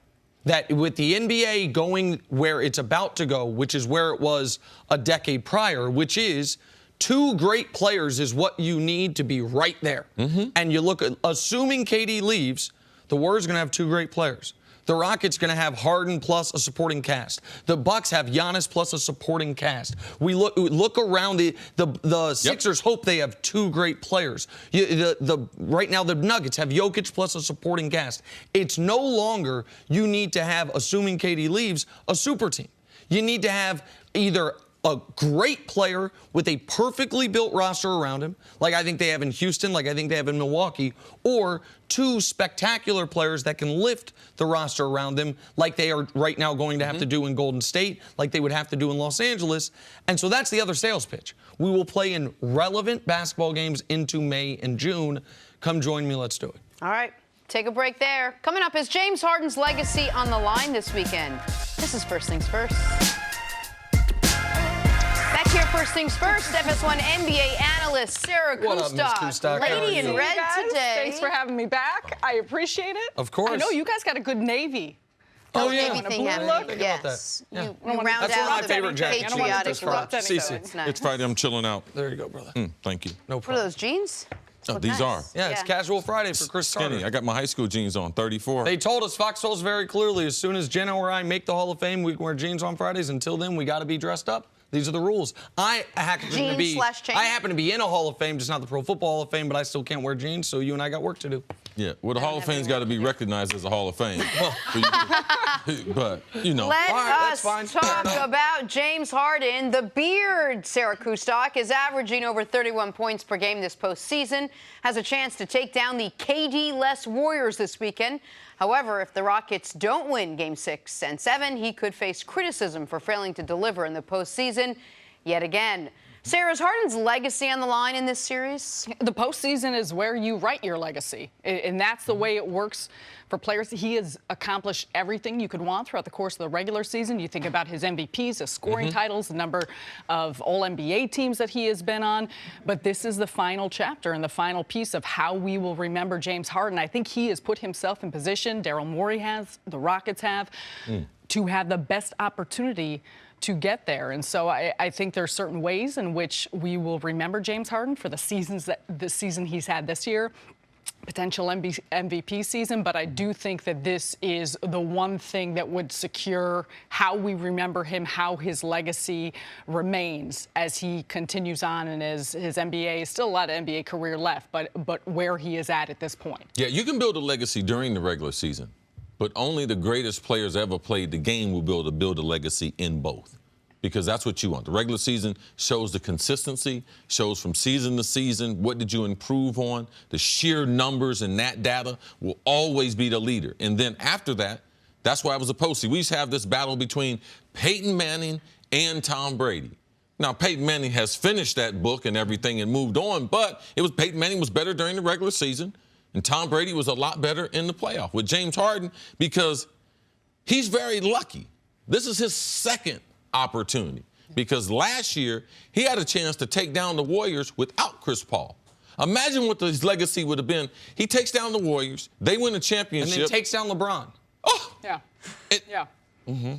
That with the NBA going where it's about to go, which is where it was a decade prior, which is 2 great players is what you need to be right there. And you look at, assuming KD leaves, the Warriors are going to have 2 great players. The Rockets going to have Harden plus a supporting cast. The Bucks have Giannis plus a supporting cast. We look around the Sixers hope they have 2 great players. Right now the Nuggets have Jokic plus a supporting cast. It's no longer you need to have, assuming KD leaves, a super team. You need to have either a great player with a perfectly built roster around him, like I think they have in Houston, like I think they have in Milwaukee, or 2 spectacular players that can lift the roster around them, like they are right now going to have to do in Golden State, like they would have to do in Los Angeles. And so that's the other sales pitch. We will play in relevant basketball games into May and June. Come join me. Let's do it. All right. Take a break there. Coming up, is James Harden's legacy on the line this weekend? This is First Things First. Back here, First Things First, FS1 NBA analyst Sarah Kustok, lady in red today. Thanks for having me back. I appreciate it. Of course. I know you guys got a good navy. Oh, yeah. Navy thing happening. Yes. Yeah. You round That's one of my out favorite the jackets. patriotic look. Cece. It's nice. It's Friday. I'm chilling out. There you go, brother. Thank you. No What are problem. those, jeans? Oh, these nice. are. Yeah, it's Casual Friday for Chris Skinny. Carter. I got my high school jeans on, 34. They told us, Fox told us very clearly, as soon as Jenna or I make the Hall of Fame, we can wear jeans on Fridays. Until then, we got to be dressed up. These are the rules. I happen to be in a Hall of Fame, just not the Pro Football Hall of Fame, but I still can't wear jeans, so you and I got work to do. Yeah, well, the Hall of Fame's got to be recognized as a Hall of Fame. But, you know. Let us that's talk about James Harden. The beard, Sarah Kustok, is averaging over 31 points per game this postseason. Has a chance to take down the KD-less Warriors this weekend. However, if the Rockets don't win Game 6 and 7, he could face criticism for failing to deliver in the postseason yet again. Sarah, is Harden's legacy on the line in this series? The postseason is where you write your legacy, and that's the way it works for players. He has accomplished everything you could want throughout the course of the regular season. You think about his MVPs, his scoring titles, the number of All-NBA teams that he has been on. But this is the final chapter and the final piece of how we will remember James Harden. I think he has put himself in position, Daryl Morey has, the Rockets have, to have the best opportunity to get there. And so I think there are certain ways in which we will remember James Harden for the season he's had this year, potential MVP season, but I do think that this is the one thing that would secure how we remember him, how his legacy remains as he continues on and as his NBA, still a lot of NBA career left, but where he is at this point. Yeah, you can build a legacy during the regular season, but only the greatest players ever played the game will be able to build a legacy in both, because that's what you want. The regular season shows the consistency, shows from season to season, what did you improve on. The sheer numbers and that data will always be the leader. And then after that, that's why I was opposed to. We used to have this battle between Peyton Manning and Tom Brady. Now, Peyton Manning has finished that book and everything and moved on, but Peyton Manning was better during the regular season. And Tom Brady was a lot better in the playoff with James Harden, because he's very lucky. This is his second opportunity, because last year he had a chance to take down the Warriors without Chris Paul. Imagine what his legacy would have been. He takes down the Warriors, they win a championship. And then takes down LeBron. Oh! Yeah.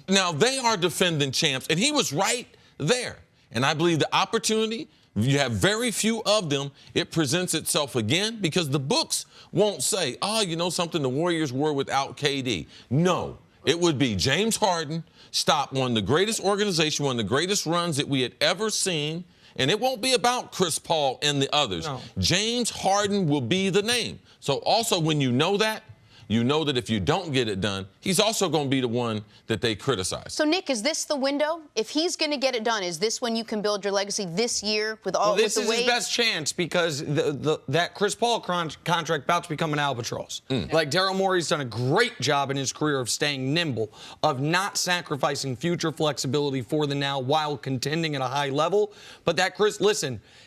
Now, they are defending champs, and he was right there. And I believe the opportunity, you have very few of them, it presents itself again, because the books won't say, oh, you know something, the Warriors were without KD. No, it would be James Harden stopped one of the greatest organizations, one of the greatest runs that we had ever seen, and it won't be about Chris Paul and the others. No. James Harden will be the name. So also when you know that if you don't get it done, he's also going to be the one that they criticize. So, Nick, is this the window? If he's going to get it done, is this when you can build your legacy this year with all this with the is his best chance, because that Chris Paul contract about to become an albatross. Like, Daryl Morey's done a great job in his career of staying nimble, of not sacrificing future flexibility for the now while contending at a high level. But that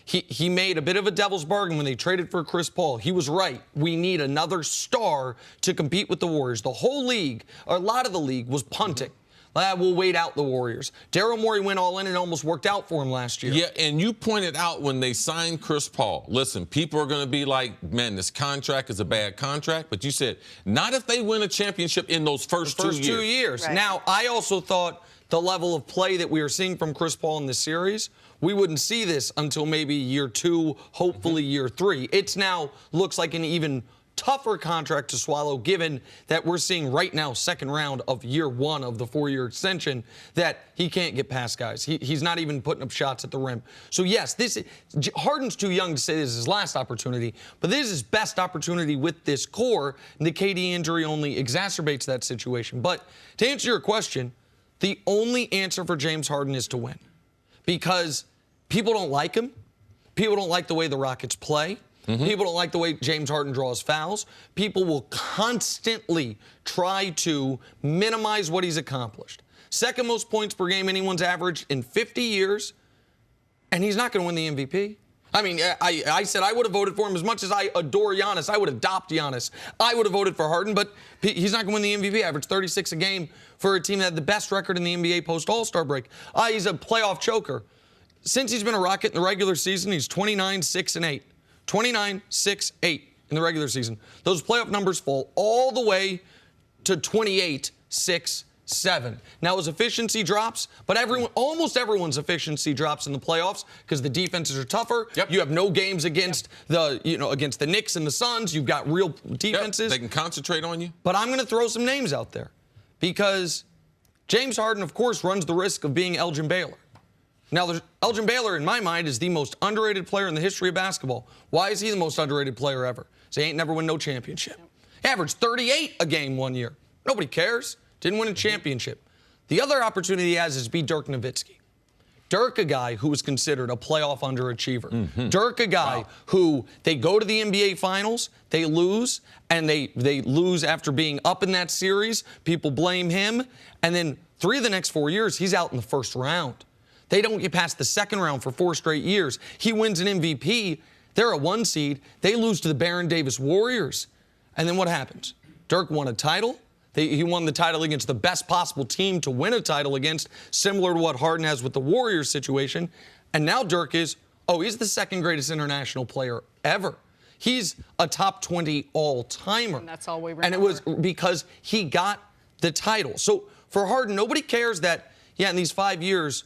he made a bit of a devil's bargain when they traded for Chris Paul. He was right. We need another star to compete with the Warriors. The whole league, or a lot of the league, was punting. We'll wait out the Warriors. Daryl Morey went all in and almost worked out for him last year. Yeah, and you pointed out when they signed Chris Paul, listen, people are going to be like, man, this contract is a bad contract. But you said, not if they win a championship in those first 2 years. Right. Now, I also thought the level of play that we are seeing from Chris Paul in this series, we wouldn't see this until maybe year 2, hopefully year 3. It's now looks like an even tougher contract to swallow, given that we're seeing right now, second round of year 1 of the 4-year extension, that he can't get past guys. He's not even putting up shots at the rim. So yes, Harden's too young to say this is his last opportunity, but this is his best opportunity with this core, and the KD injury only exacerbates that situation. But to answer your question, the only answer for James Harden is to win, because people don't like him. People don't like the way the Rockets play. People don't like the way James Harden draws fouls. People will constantly try to minimize what he's accomplished. Second most points per game anyone's averaged in 50 years, and he's not going to win the MVP. I mean, I said I would have voted for him as much as I adore Giannis. I would adopt Giannis. I would have voted for Harden, but he's not going to win the MVP. Averaged 36 a game for a team that had the best record in the NBA post-All-Star break. He's a playoff choker. Since he's been a Rocket in the regular season, he's 29-6-8. 29-6-8 in the regular season. Those playoff numbers fall all the way to 28-6-7. Now his efficiency drops, but almost everyone's efficiency drops in the playoffs because the defenses are tougher. Yep. You have no games against against the Knicks and the Suns. You've got real defenses. They can concentrate on you. But I'm going to throw some names out there because James Harden, of course, runs the risk of being Elgin Baylor. Now, Elgin Baylor, in my mind, is the most underrated player in the history of basketball. Why is he the most underrated player ever? Because he ain't never win no championship. He averaged 38 a game one year. Nobody cares. Didn't win a championship. The other opportunity he has is to be Dirk Nowitzki. Dirk, a guy who was considered a playoff underachiever. Dirk, a guy who they go to the NBA Finals, they lose, and they lose after being up in that series. People blame him. And then 3 of the next 4 years, he's out in the first round. They don't get past the second round for 4 straight years. He wins an MVP. They're a 1 seed. They lose to the Baron Davis Warriors. And then what happens? Dirk won a title. He won the title against the best possible team to win a title against, similar to what Harden has with the Warriors situation. And now Dirk he's the second greatest international player ever. He's a top 20 all-timer. And that's all we remember. And it was because he got the title. So for Harden, nobody cares that, in these 5 years,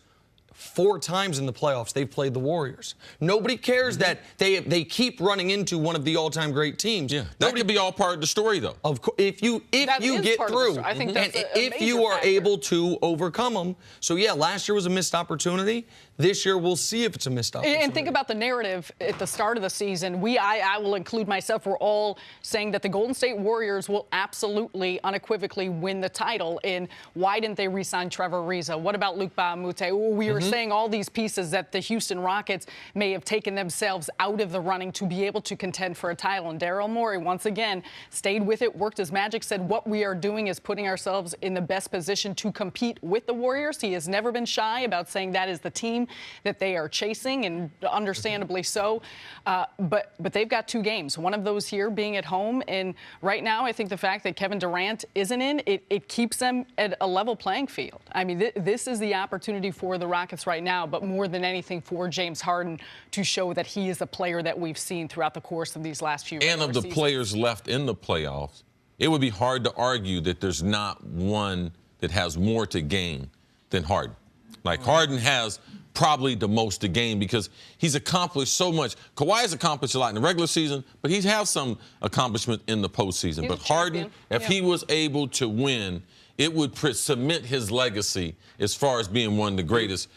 4 times in the playoffs, they've played the Warriors. Nobody cares that they keep running into one of the all-time great teams. Yeah, that could be all part of the story, though. Of course, if you get through, I think that's and if you are able to overcome them. So last year was a missed opportunity. This year we'll see if it's a missed opportunity. And think about the narrative at the start of the season. I will include myself. We're all saying that the Golden State Warriors will absolutely, unequivocally win the title. And why didn't they re-sign Trevor Ariza? What about Luc Mbah a Moute? We were saying all these pieces that the Houston Rockets may have taken themselves out of the running to be able to contend for a title. And Daryl Morey, once again, stayed with it, worked his magic, said what we are doing is putting ourselves in the best position to compete with the Warriors. He has never been shy about saying that is the team that they are chasing, and understandably so. But they've got 2 games, one of those here being at home. And right now, I think the fact that Kevin Durant isn't in, it keeps them at a level playing field. I mean, this is the opportunity for the Rockets right now, but more than anything for James Harden to show that he is a player that we've seen throughout the course of these last few And of the players left in the playoffs, it would be hard to argue that there's not one that has more to gain than Harden. Like, Harden has probably the most to gain because he's accomplished so much. Kawhi has accomplished a lot in the regular season, but he's had some accomplishment in the postseason. But Harden, if he was able to win, it would cement his legacy as far as being one of the greatest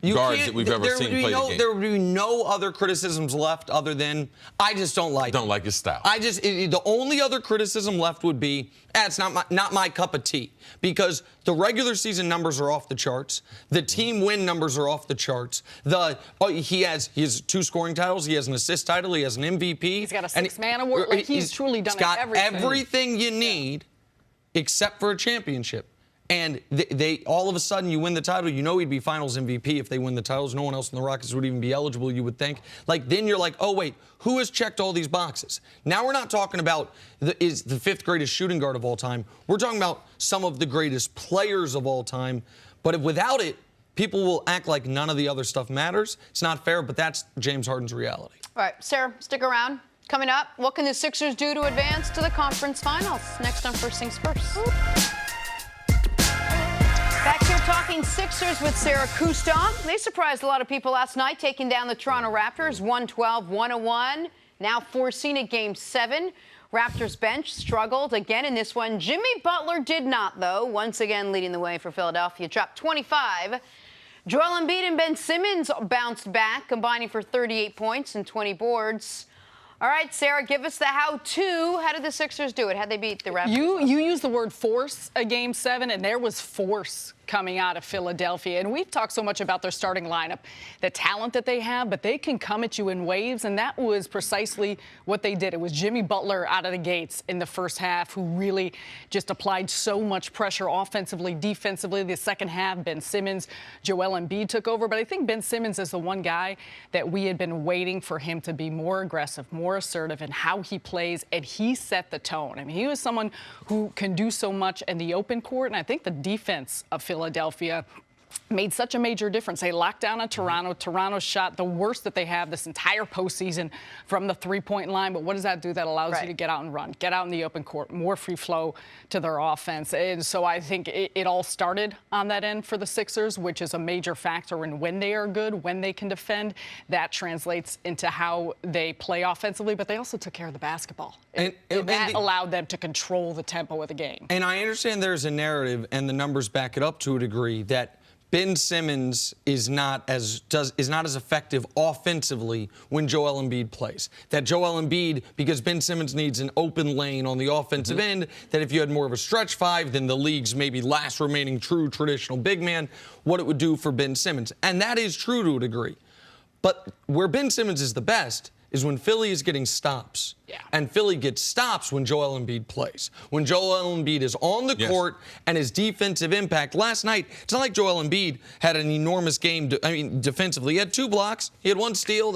guards that we've ever seen play the game. There would be no other criticisms left other than I just don't like Don't like his style. The only other criticism left would be, it's not my cup of tea, because the regular season numbers are off the charts. The team win numbers are off the charts. He has 2 scoring titles. He has an assist title. He has an MVP. He's got a 6-man award. Like, he's truly done everything you need except for a championship. And they all of a sudden, you win the title. You know he'd be Finals MVP if they win the titles. No one else in the Rockets would even be eligible, you would think. Then you're like, oh, wait, who has checked all these boxes? Now we're not talking about is the 5th greatest shooting guard of all time. We're talking about some of the greatest players of all time. But without it, people will act like none of the other stuff matters. It's not fair, but that's James Harden's reality. All right, Sarah, stick around. Coming up, what can the Sixers do to advance to the conference finals? Next on First Things First. Back here talking Talking Sixers with Sarah Kuston. They surprised a lot of people last night, taking down the Toronto Raptors 112-101. Now forcing a Game 7. Raptors bench struggled again in this one. Jimmy Butler did not, though. Once again leading the way for Philadelphia. Dropped 25. Joel Embiid and Ben Simmons bounced back, combining for 38 points and 20 boards. All right, Sarah, give us the how-to. How did the Sixers do it? How'd they beat the Raptors? You used the word force a Game 7, and there was force coming out of Philadelphia. And we've talked so much about their starting lineup, the talent that they have, but they can come at you in waves, and that was precisely what they did. It was Jimmy Butler out of the gates in the first half who really just applied so much pressure offensively, defensively. The second half, Ben Simmons, Joel Embiid took over. But I think Ben Simmons is the one guy that we had been waiting for him to be more aggressive, more assertive in how he plays, and he set the tone. I mean, he was someone who can do so much in the open court, and I think the defense of Philadelphia made such a major difference. They locked down on Toronto. Toronto shot the worst that they have this entire postseason from the three-point line. But what does that do? That allows you to get out and run, get out in the open court, more free flow to their offense. And so I think it all started on that end for the Sixers, which is a major factor in when they are good, when they can defend. That translates into how they play offensively, but they also took care of the basketball. And that allowed them to control the tempo of the game. And I understand there's a narrative, and the numbers back it up to a degree, that Ben Simmons is not as effective offensively when Joel Embiid plays. That Joel Embiid, because Ben Simmons needs an open lane on the offensive end, that if you had more of a stretch five than the league's maybe last remaining true traditional big man, what it would do for Ben Simmons. And that is true to a degree. But where Ben Simmons is the best is when Philly is getting stops. Yeah. And Philly gets stops when Joel Embiid plays. When Joel Embiid is on the court and his defensive impact. Last night, it's not like Joel Embiid had an enormous game, defensively. He had 2 blocks. He had 1 steal.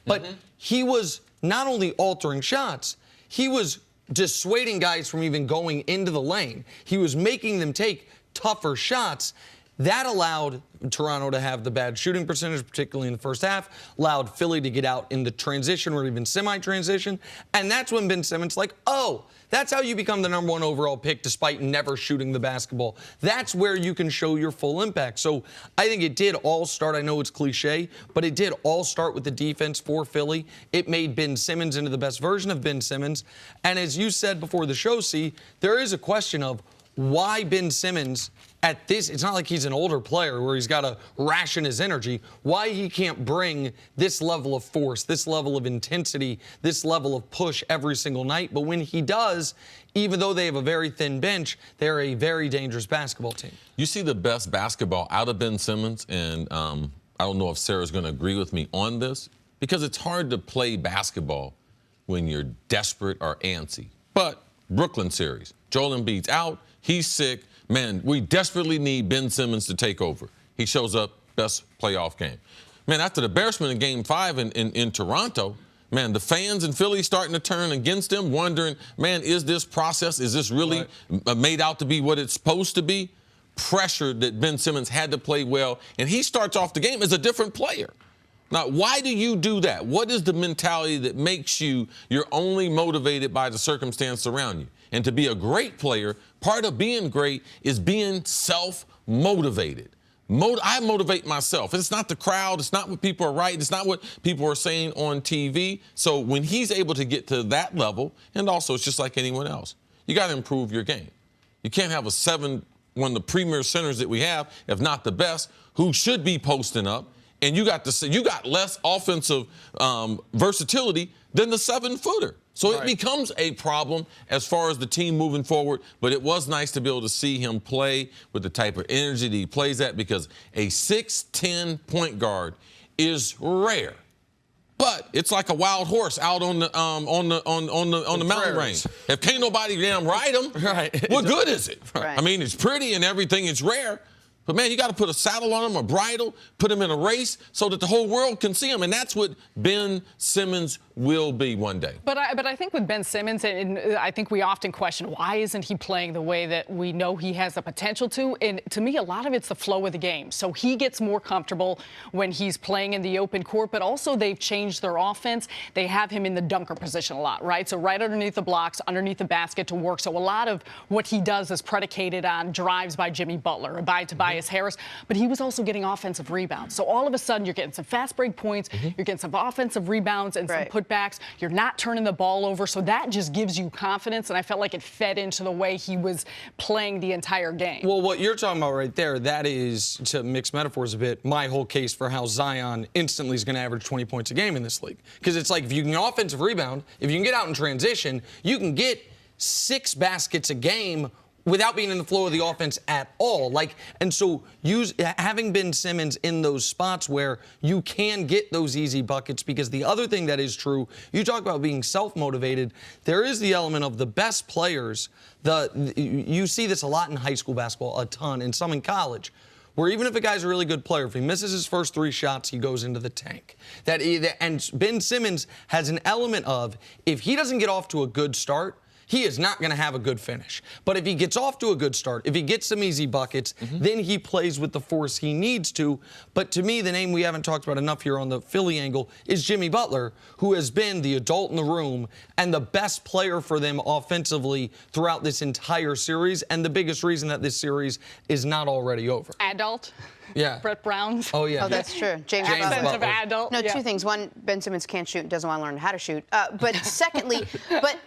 But he was not only altering shots, he was dissuading guys from even going into the lane. He was making them take tougher shots. That allowed Toronto to have the bad shooting percentage, particularly in the first half, allowed Philly to get out in the transition or even semi-transition. And that's when Ben Simmons oh, that's how you become the #1 overall pick despite never shooting the basketball. That's where you can show your full impact. So I think it did all start, I know it's cliche, but it did all start with the defense for Philly. It made Ben Simmons into the best version of Ben Simmons. And as you said before the show, there is a question of why Ben Simmons at this, it's not like he's an older player where he's got to ration his energy, why he can't bring this level of force, this level of intensity, this level of push every single night. But when he does, even though they have a very thin bench, they're a very dangerous basketball team. You see the best basketball out of Ben Simmons, and I don't know if Sarah's going to agree with me on this, because it's hard to play basketball when you're desperate or antsy. But Brooklyn series, Joel Embiid's out, he's sick. Man, we desperately need Ben Simmons to take over. He shows up, best playoff game. Man, after the embarrassment in Game 5 in Toronto, man, the fans in Philly starting to turn against him, wondering, man, is this process, is this really made out to be what it's supposed to be? Pressure that Ben Simmons had to play well, and he starts off the game as a different player. Now, why do you do that? What is the mentality that makes you're only motivated by the circumstance around you? And to be a great player, part of being great is being self-motivated. I motivate myself. It's not the crowd. It's not what people are writing. It's not what people are saying on TV. So when he's able to get to that level, and also it's just like anyone else, you got to improve your game. You can't have one of the premier centers that we have, if not the best, who should be posting up. And you got less offensive versatility than the 7-footer. So it becomes a problem as far as the team moving forward. But it was nice to be able to see him play with the type of energy that he plays at, because a 6'10" point guard is rare. But it's like a wild horse out on the mountain range. If can't nobody damn ride him, what good is it? I mean, it's pretty and everything. It's rare. But, man, you got to put a saddle on him, a bridle, put him in a race so that the whole world can see him. And that's what Ben Simmons will be one day. But I think with Ben Simmons, and I think we often question, why isn't he playing the way that we know he has the potential to? And to me, a lot of it's the flow of the game. So he gets more comfortable when he's playing in the open court, but also they've changed their offense. They have him in the dunker position a lot, right? So right underneath the blocks, underneath the basket to work. So a lot of what he does is predicated on drives by Jimmy Butler, or by Tobias Tobias Harris, but he was also getting offensive rebounds. So all of a sudden, you're getting some fast break points, you're getting some offensive rebounds and some putbacks. You're not turning the ball over, so that just gives you confidence, and I felt like it fed into the way he was playing the entire game. Well, what you're talking about right there, that is, to mix metaphors a bit, my whole case for how Zion instantly is going to average 20 points a game in this league. Because it's like, if you can offensive rebound, if you can get out in transition, you can get 6 baskets a game without being in the flow of the offense at all. And so having Ben Simmons in those spots where you can get those easy buckets, because the other thing that is true, you talk about being self-motivated, there is the element of the best players. You see this a lot in high school basketball, a ton, and some in college, where even if a guy's a really good player, if he misses his first 3 shots, he goes into the tank. And Ben Simmons has an element of, if he doesn't get off to a good start, he is not going to have a good finish. But if he gets off to a good start, if he gets some easy buckets, then he plays with the force he needs to. But to me, the name we haven't talked about enough here on the Philly angle is Jimmy Butler, who has been the adult in the room and the best player for them offensively throughout this entire series, and the biggest reason that this series is not already over. Adult? Yeah. Brett Brown's. Oh, yeah. Oh, that's true. James Accent Butler. of adult. No, 2 things. One, Ben Simmons can't shoot and doesn't want to learn how to shoot. But secondly,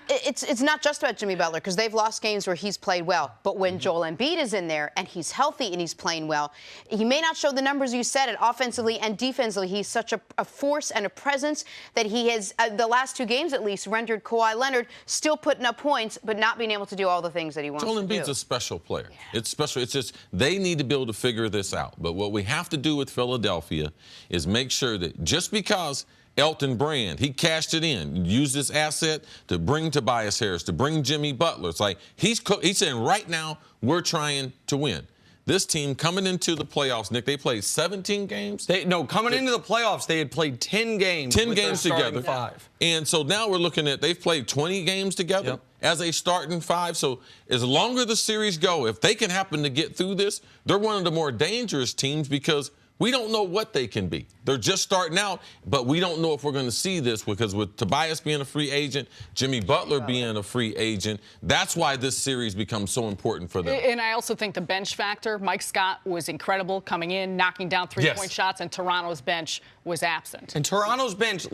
it's not just about Jimmy Butler, because they've lost games where he's played well. But when Joel Embiid is in there and he's healthy and he's playing well, he may not show the numbers you said it offensively and defensively. He's such a force and a presence that he has, the last 2 games at least, rendered Kawhi Leonard still putting up points, but not being able to do all the things that he wants to do. Joel Embiid's a special player. Yeah. It's special. It's just they need to be able to figure this out. But what we have to do with Philadelphia is make sure that just because Elton Brand, he cashed it in, used this asset to bring Tobias Harris, to bring Jimmy Butler. It's like he's saying right now we're trying to win. This team coming into the playoffs, Nick, they played 17 games? Coming into the playoffs, they had played 10 games. 10 games together. 5. And so now we're looking at, they've played 20 games together as a starting 5. So as longer the series go, if they can happen to get through this, they're one of the more dangerous teams, because we don't know what they can be. They're just starting out, but we don't know if we're going to see this, because with Tobias being a free agent, Jimmy Butler being a free agent, that's why this series becomes so important for them. And I also think the bench factor, Mike Scott was incredible coming in, knocking down 3-point shots, and Toronto's bench was absent. And Toronto's bench,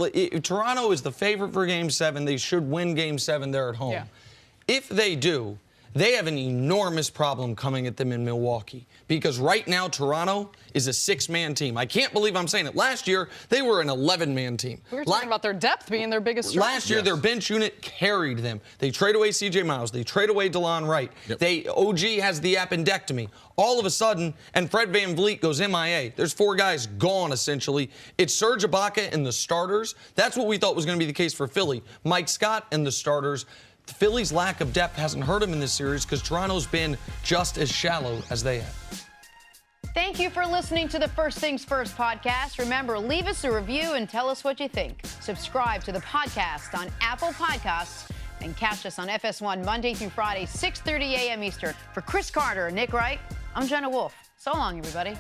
Toronto is the favorite for Game 7. They should win Game 7 there at home. Yeah. If they do, they have an enormous problem coming at them in Milwaukee, because right now Toronto is a 6-man team. I can't believe I'm saying it. Last year, they were an 11-man team. We were talking about their depth being their biggest strength. Last year, their bench unit carried them. They trade away C.J. Miles. They trade away DeLon Wright. OG has the appendectomy. All of a sudden, and Fred VanVleet goes MIA. There's 4 guys gone, essentially. It's Serge Ibaka and the starters. That's what we thought was going to be the case for Philly. Mike Scott and the starters. Philly's lack of depth hasn't hurt them in this series, because Toronto's been just as shallow as they have. Thank you for listening to the First Things First podcast. Remember, leave us a review and tell us what you think. Subscribe to the podcast on Apple Podcasts and catch us on FS1 Monday through Friday, 6:30 a.m. Eastern. For Cris Carter and Nick Wright, I'm Jenna Wolfe. So long, everybody.